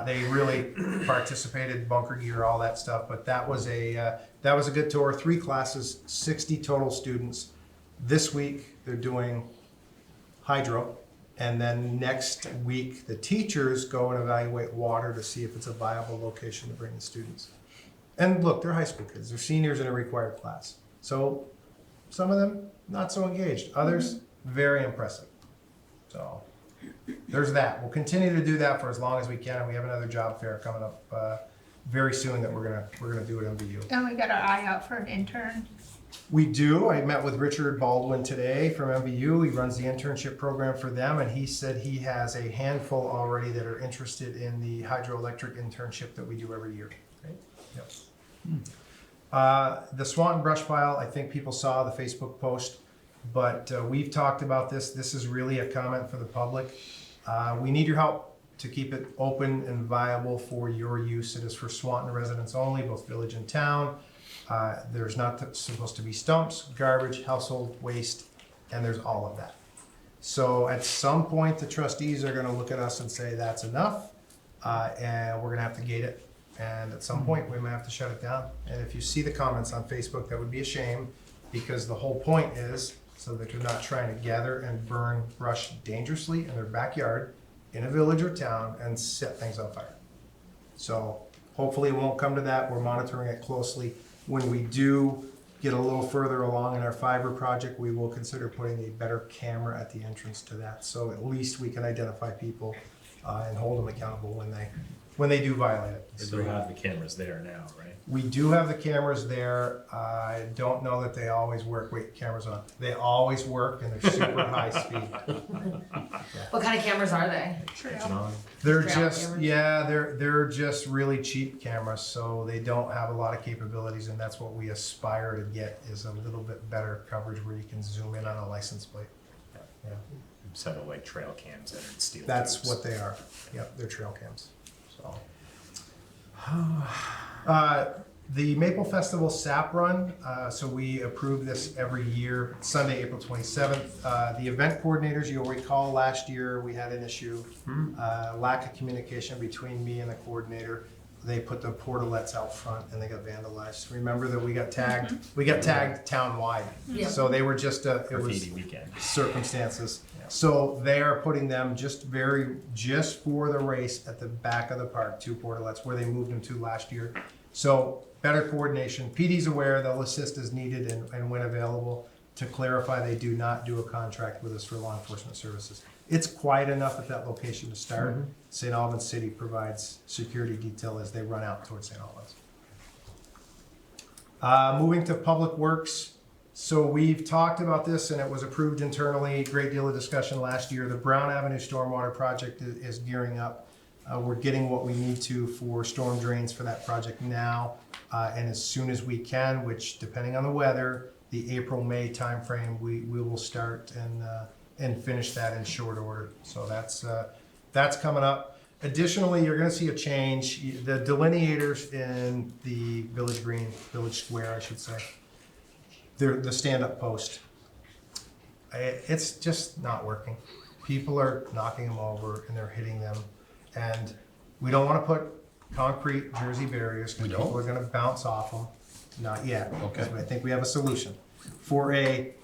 they really participated, bunker gear, all that stuff. But that was a good tour. 3 classes, 60 total students. This week they're doing hydro, and then next week the teachers go and evaluate water to see if it's a viable location to bring the students. And look, they're high school kids. They're seniors in a required class. So some of them not so engaged. Others, very impressive. So there's that. We'll continue to do that for as long as we can. We have another job fair coming up very soon that we're gonna do at MVU. And we got our eye out for an intern. We do. I met with Richard Baldwin today from MVU. He runs the internship program for them, and he said he has a handful already that are interested in the hydroelectric internship that we do every year. Right? Yep. The Swanton brush pile, I think people saw the Facebook post, but we've talked about this. This is really a comment for the public. We need your help to keep it open and viable for your use. It is for Swanton residents only, both village and town. There's not supposed to be stumps, garbage, household waste, and there's all of that. So at some point, the trustees are gonna look at us and say, that's enough, and we're gonna have to gate it. And at some point, we might have to shut it down. And if you see the comments on Facebook, that would be a shame, because the whole point is so that they're not trying to gather and burn brush dangerously in their backyard, in a village or town, and set things on fire. So hopefully it won't come to that. We're monitoring it closely. When we do get a little further along in our fiber project, we will consider putting a better camera at the entrance to that. So at least we can identify people and hold them accountable when when they do violate it. They do have the cameras there now, right? We do have the cameras there. I don't know that they always work. Wait, cameras on. They always work and they're super high speed. What kind of cameras are they? Catching on. They're Trail just, cameras? yeah, they're just really cheap cameras, so they don't have a lot of capabilities, and that's what we aspire to get, is a little bit better coverage where you can zoom in on a license plate. Yeah, Instead of like trail cams that are steel. that's tubes. what they are. Yep, they're trail cams, so. The Maple Festival SAP Run, so we approve this every year, Sunday, April 27th. The event coordinators, you'll recall last year we had an issue, lack of communication between me and the coordinator. They put the portalets out front and they got vandalized. Remember that we got tagged, town-wide. Yeah. So they were just, it was Graffiti weekend. circumstances. So they are putting them just for the race at the back of the park, 2 portalets where they moved them to last year. So better coordination. PD's aware, they'll assist as needed and when available. To clarify, they do not do a contract with us for law enforcement services. It's quiet enough at that location to start. St. Albans City provides security detail as they run out towards St. Albans. Moving to Public Works. So we've talked about this and it was approved internally, great deal of discussion last year. The Brown Avenue Stormwater Project is gearing up. We're getting what we need to for storm drains for that project now. And as soon as we can, which depending on the weather, the April-May timeframe, we will start and finish that in short order. So that's coming up. Additionally, you're gonna see a change. The delineators in the Village Square, I should say. They're the stand-up post. It's just not working. People are knocking them over and they're hitting them. And we don't want to put concrete Jersey barriers because people are going to bounce off them. Not yet. Okay. I think we have a solution. For a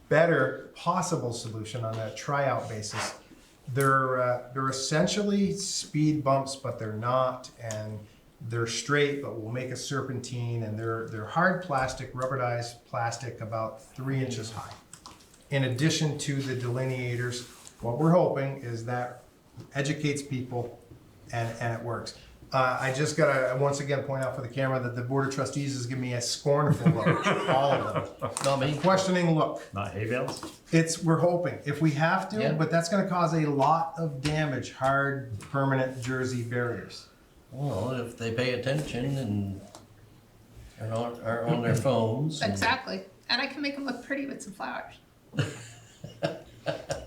better possible solution on a tryout basis, they're essentially speed bumps, but they're not, and they're straight, but we'll make a serpentine, and they're hard plastic, rubberized plastic, about 3 inches high. In addition to the delineators, what we're hoping is that educates people and it works. I just gotta once again point out for the camera that the Board of Trustees is giving me a scornful look, all of them. Not me. Questioning look. Not hay bales? We're hoping, if we have to, Yeah. but that's gonna cause a lot of damage, hard, permanent Jersey barriers. Well, if they pay attention and are on their phones. and- Exactly. And I can make them look pretty with some flowers.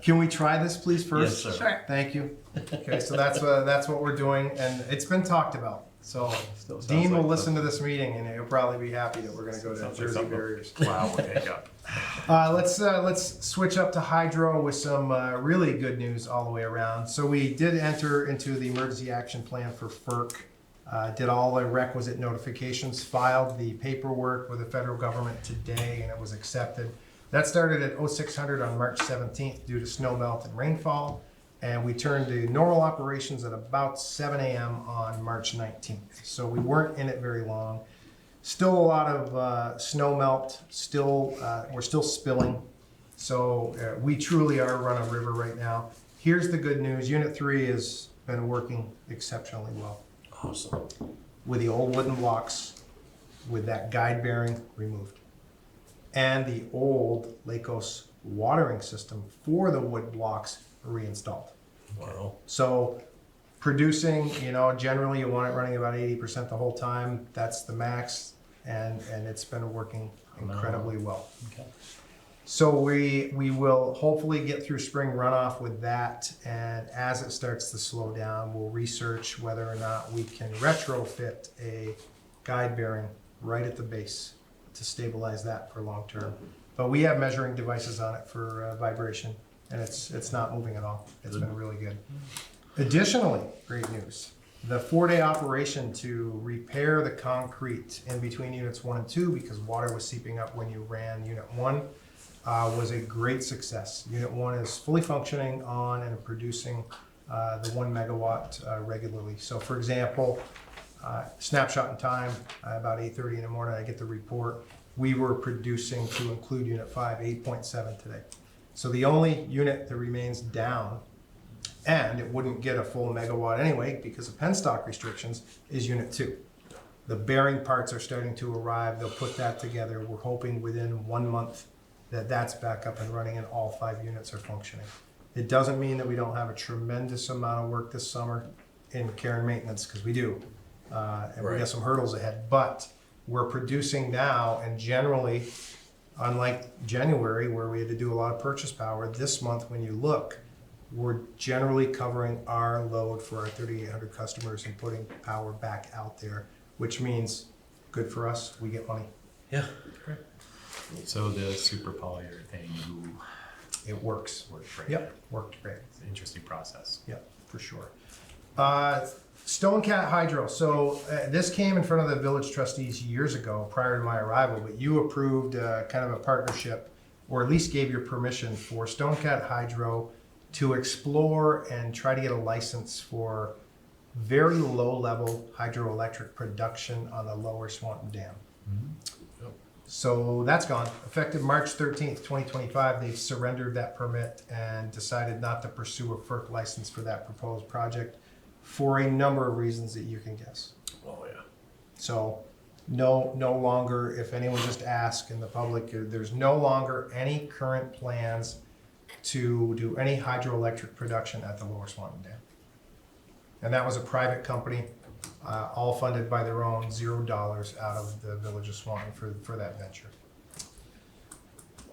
Can we try this, please, first? Yes, sir. Sure. Thank you. Okay, so that's what we're doing, and it's been talked about. So Still sounds Dean will like listen to this meeting, and he'll probably be happy that we're gonna go to Sounds like Jersey something. barriers. Wow, okay, yeah. Let's switch up to hydro with some really good news all the way around. So we did enter into the emergency action plan for FERC. Did all the requisite notifications, filed the paperwork with the federal government today, and it was accepted. That started at 0600 on March 17th due to snow melt and rainfall, and we turned to normal operations at about 7 a.m. on March 19th. So we weren't in it very long. Still a lot of snow melt, we're still spilling. So we truly are run a river right now. Here's the good news, Unit 3 has been working exceptionally well. Awesome. With the old wooden blocks, with that guide bearing removed. And the old Lacos watering system for the wood blocks reinstalled. Wow. So producing, generally you want it running about 80% the whole time. That's the max, and it's been working incredibly well. Okay. So we will hopefully get through spring runoff with that, and as it starts to slow down, we'll research whether or not we can retrofit a guide bearing right at the base to stabilize that for long term. But we have measuring devices on it for vibration, and it's not moving at all. It's been really good. Additionally, great news, the 4-day operation to repair the concrete in between units 1 and 2, because water was seeping up when you ran unit 1, was a great success. Unit 1 is fully functioning on and producing the 1 megawatt regularly. So for example, snapshot in time, about 8:30 in the morning, I get the report. We were producing, to include unit 5, 8.7 today. So the only unit that remains down And it wouldn't get a full megawatt anyway because of penstock restrictions, is unit 2. The bearing parts are starting to arrive. They'll put that together. We're hoping within 1 month that that's back up and running and all 5 units are functioning. It doesn't mean that we don't have a tremendous amount of work this summer in care and maintenance, because we do. And we got some hurdles ahead, but we're producing now, and generally, unlike January where we had to do a lot of purchase power, this month when you look, we're generally covering our load for our 3,800 customers and putting power back out there, which means good for us, we get money. Yeah. So the super polyer thing, It works. worked great. Yep, worked great. It's an interesting process. Yep, for sure. Stone Cat Hydro. So this came in front of the village trustees years ago prior to my arrival, but you approved kind of a partnership, or at least gave your permission for Stone Cat Hydro to explore and try to get a license for very low level hydroelectric production on the lower Swanton Dam. Yep. So that's gone. Effective March 13th, 2025, they've surrendered that permit and decided not to pursue a FERC license for that proposed project for a number of reasons that you can guess. Oh, yeah. So no longer, if anyone just asks in the public, there's no longer any current plans to do any hydroelectric production at the lower Swanton Dam. And that was a private company, all funded by their own, $0 out of the village of Swanton for that venture.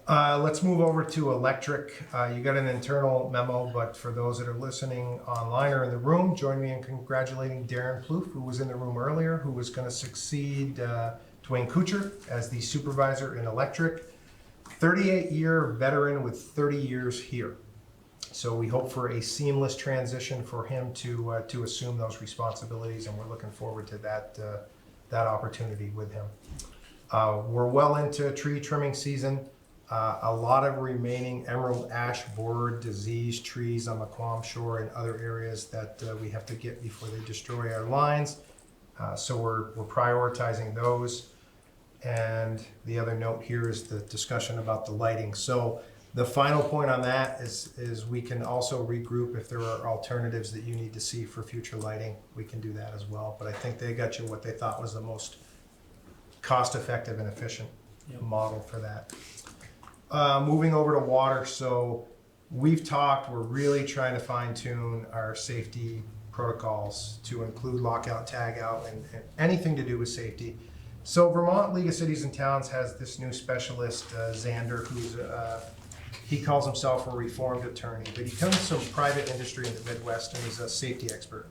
Let's move over to electric. You got an internal memo, but for those that are listening online or in the room, join me in congratulating Darren Plouffe, who was in the room earlier, who was going to succeed Dwayne Kuchar as the supervisor in electric. 38-year veteran with 30 years here. So we hope for a seamless transition for him to assume those responsibilities, and we're looking forward to that opportunity with him. We're well into tree trimming season. A lot of remaining emerald ash borer disease trees on the Quam Shore and other areas that we have to get before they destroy our lines. So we're prioritizing those. And the other note here is the discussion about the lighting. So the final point on that is we can also regroup if there are alternatives that you need to see for future lighting. We can do that as well. But I think they got you what they thought was the most cost-effective and efficient model for that. Moving over to water. So we've talked, we're really trying to fine-tune our safety protocols to include lockout, tagout, and anything to do with safety. So Vermont League of Cities and Towns has this new specialist, Xander, who's he calls himself a reformed attorney, but he comes from private industry in the Midwest and he's a safety expert.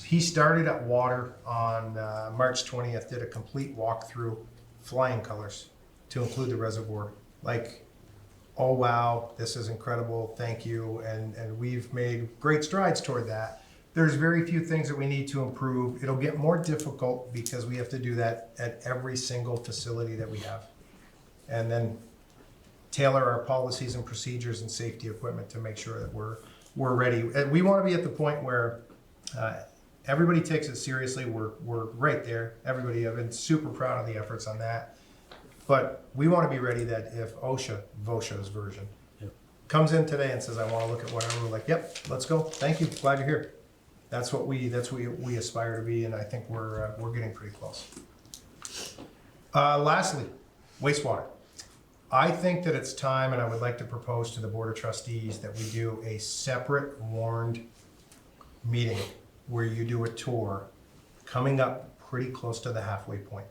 He started at Water on March 20th, did a complete walkthrough, flying colors, to include the reservoir. Like, oh wow, this is incredible, thank you, and we've made great strides toward that. There's very few things that we need to improve. It'll get more difficult because we have to do that at every single facility that we have. And then tailor our policies and procedures and safety equipment to make sure that we're ready. And we want to be at the point where everybody takes it seriously. We're right there. Everybody, I've been super proud of the efforts on that. But we want to be ready that if VOSHA's version, comes in today and says, I want to look at whatever, we're like, yep, let's go. Thank you. Glad you're here. That's what we aspire to be, and I think we're getting pretty close. Lastly, wastewater. I think that it's time, and I would like to propose to the Board of Trustees that we do a separate warned meeting where you do a tour coming up pretty close to the halfway point.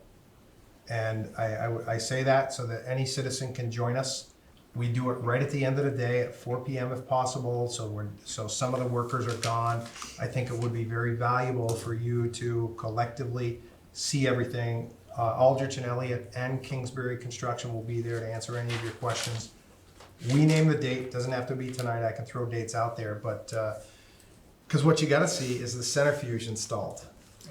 And I say that so that any citizen can join us. We do it right at the end of the day at 4 p.m. if possible, so some of the workers are gone. I think it would be very valuable for you to collectively see everything. Aldrich and Elliott and Kingsbury Construction will be there to answer any of your questions. We name the date, doesn't have to be tonight, I can throw dates out there, but because what you gotta see is the centrifuge installed.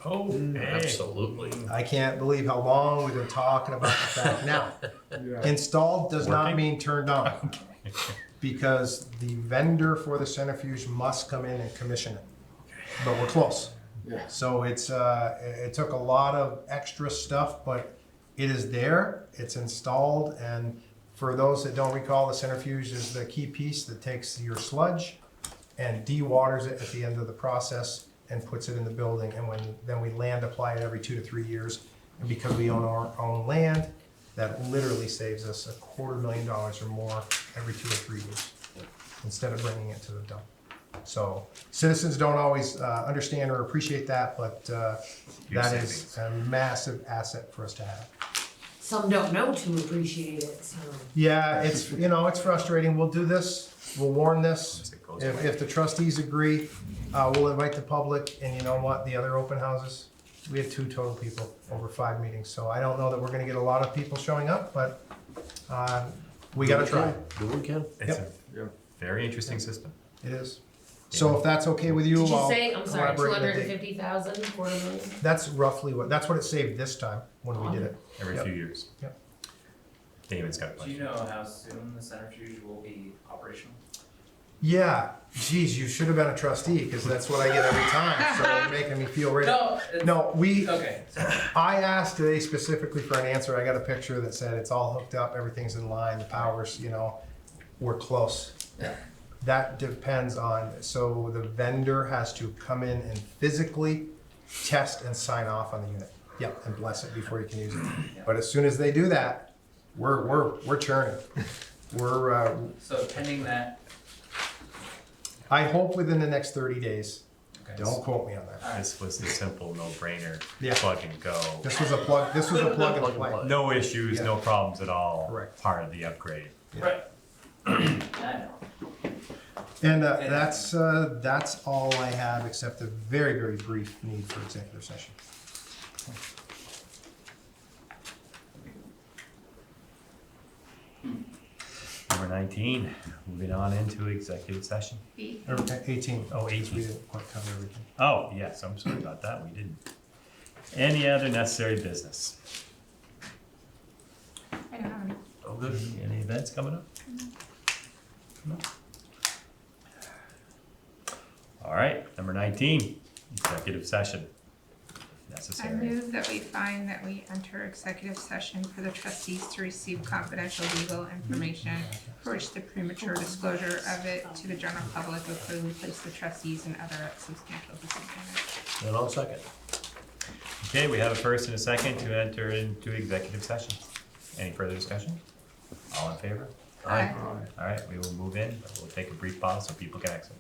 Oh, Absolutely. I can't believe how long we've been talking about the fact. Now, installed does not mean turned on, because the vendor for the centrifuge must come in and commission it. But we're close. Yeah. So it took a lot of extra stuff, but it is there, it's installed, and for those that don't recall, the centrifuge is the key piece that takes your sludge and dewaters it at the end of the process and puts it in the building. And then we land apply it every 2 to 3 years. And because we own our own land, that literally saves us $250,000 or more every 2 or 3 years, instead of bringing it to the dump. So citizens don't always understand or appreciate that, but that is a massive asset for us to have. Some don't know to appreciate it, so. Yeah, it's, it's frustrating. We'll do this, we'll warn this. If the trustees agree, we'll invite the public, and you know what, the other open houses, we had 2 total people over 5 meetings, so I don't know that we're gonna get a lot of people showing up, but we gotta try. Do what we can. It's a very interesting system. It is. So if that's okay with you, Did you I'll say, I'm sorry, elaborate on the date. 250,000, $250,000? That's roughly that's what it saved this time when we did it. Every Yep. few years. Yep. David's got a Do question. you know how soon the centrifuge will be operational? Yeah, geez, you should have been a trustee, because that's what I get every time, so you're making me feel ready. No, Okay, I asked today specifically for an answer. I got a picture that said it's all hooked up, everything's in line, the powers, we're close. Yeah. That depends on, so the vendor has to come in and physically test and sign off on the unit. Yep, and bless it before you can use it. But as soon as they do that, we're churning. We're, so pending that, I hope within the next 30 days. okay. Don't quote me on that. This was the simple no-brainer, Yeah. plug and go. This was a plug and play. No issues, no problems at all. Correct. Part of the upgrade. Right. I know. And that's all I have, except a very, very brief need for executive session. Number 19, moving on into executive session. Or 18. Oh, We 18. didn't quite cover everything. Oh, yes, I'm sorry about that, we didn't. Any other necessary business? I don't have any. Oh, good. Any events coming up? No. All right, number 19, executive session. I Necessary. move that we find that we enter executive session for the trustees to receive confidential legal information for which the premature disclosure of it to the general public will clearly place the trustees in other substantial disadvantage. And I'll second. Okay, we have a first and a second to enter into executive session. Any further discussion? All in favor? Aye. All right, we will move in, but we'll take a brief pause so people can exit.